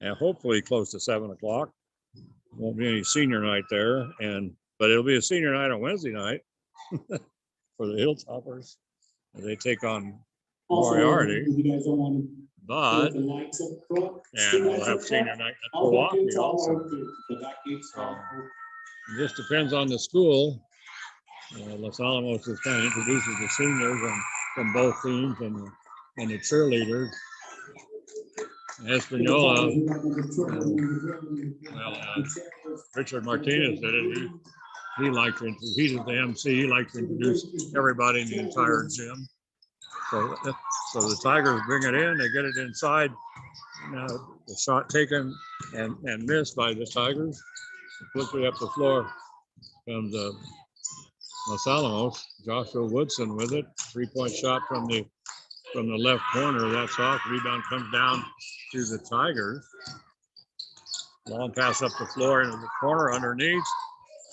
and hopefully close to 7 o'clock. Won't be any senior night there, but it'll be a senior night on Wednesday night for the Hilltoppers. They take on Moriarty, but and we'll have senior night at Pewaukee also. It just depends on the school. Los Alamos is kind of introduces the seniors from both teams and the cheerleaders. Espanola, Richard Martinez did it. He liked to, he's the MC, he likes to introduce everybody in the entire gym. So the Tigers bring it in, they get it inside. The shot taken and missed by the Tigers. Quickly up the floor comes Los Alamos. Joshua Woodson with it. 3-point shot from the left corner. That's off. Rebound comes down to the Tigers. Long pass up the floor into the corner underneath.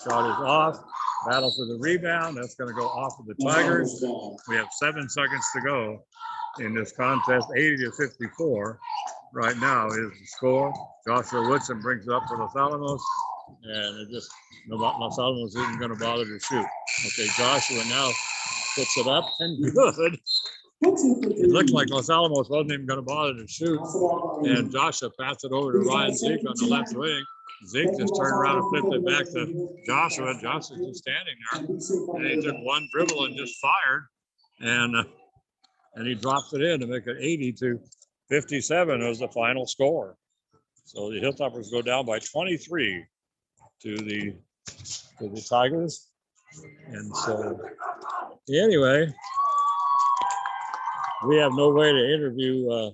Shot is off. Battle for the rebound. That's going to go off of the Tigers. We have 7 seconds to go in this contest. 80-54 right now is the score. Joshua Woodson brings it up for Los Alamos, and it just Los Alamos isn't going to bother to shoot. Okay, Joshua now puts it up and good. It looked like Los Alamos wasn't even going to bother to shoot, and Joshua passed it over to Ryan Zeke on the left wing. Zeke just turned around and flipped it back to Joshua. Joshua's just standing there, and he took one dribble and just fired, and he dropped it in to make it 80-57 as the final score. So the Hilltoppers go down by 23 to the Tigers, and so anyway, we have no way to interview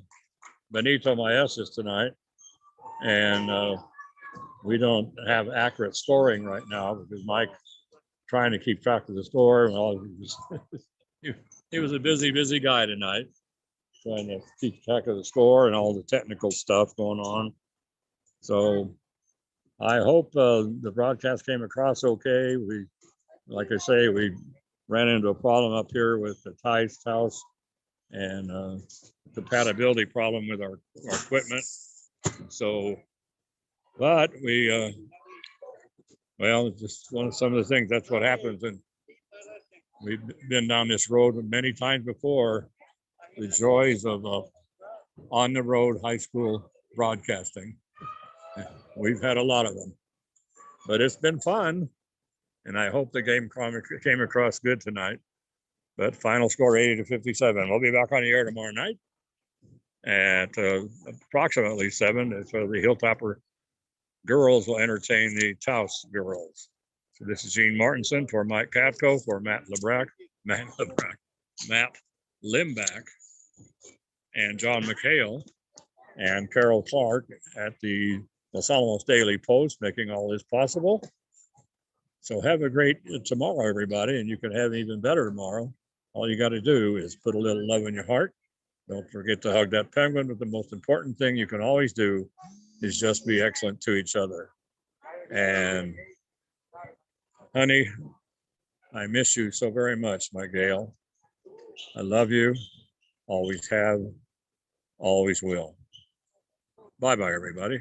Benito Maeses tonight, and we don't have accurate scoring right now because Mike trying to keep track of the score, and all he was a busy guy tonight, trying to keep track of the score and all the technical stuff going on. So I hope the broadcast came across okay. We, like I say, we ran into a problem up here with the Taos and compatibility problem with our equipment. So, but we, well, just some of the things, that's what happens. And we've been down this road many times before, the joys of on the road high school broadcasting. We've had a lot of them, but it's been fun. And I hope the game came across good tonight. But final score 80-57. We'll be back on the air tomorrow night at approximately 7. So the Hilltopper girls will entertain the Taos girls. So this is Gene Martinson for Mike Katko, for Matt Limbach, and John McHale, and Carol Clark at the Los Alamos Daily Post, making all this possible. So have a great tomorrow, everybody, and you can have even better tomorrow. All you got to do is put a little love in your heart. Don't forget to hug that penguin, but the most important thing you can always do is just be excellent to each other. And honey, I miss you so very much, my Gail. I love you, always have, always will. Bye-bye, everybody.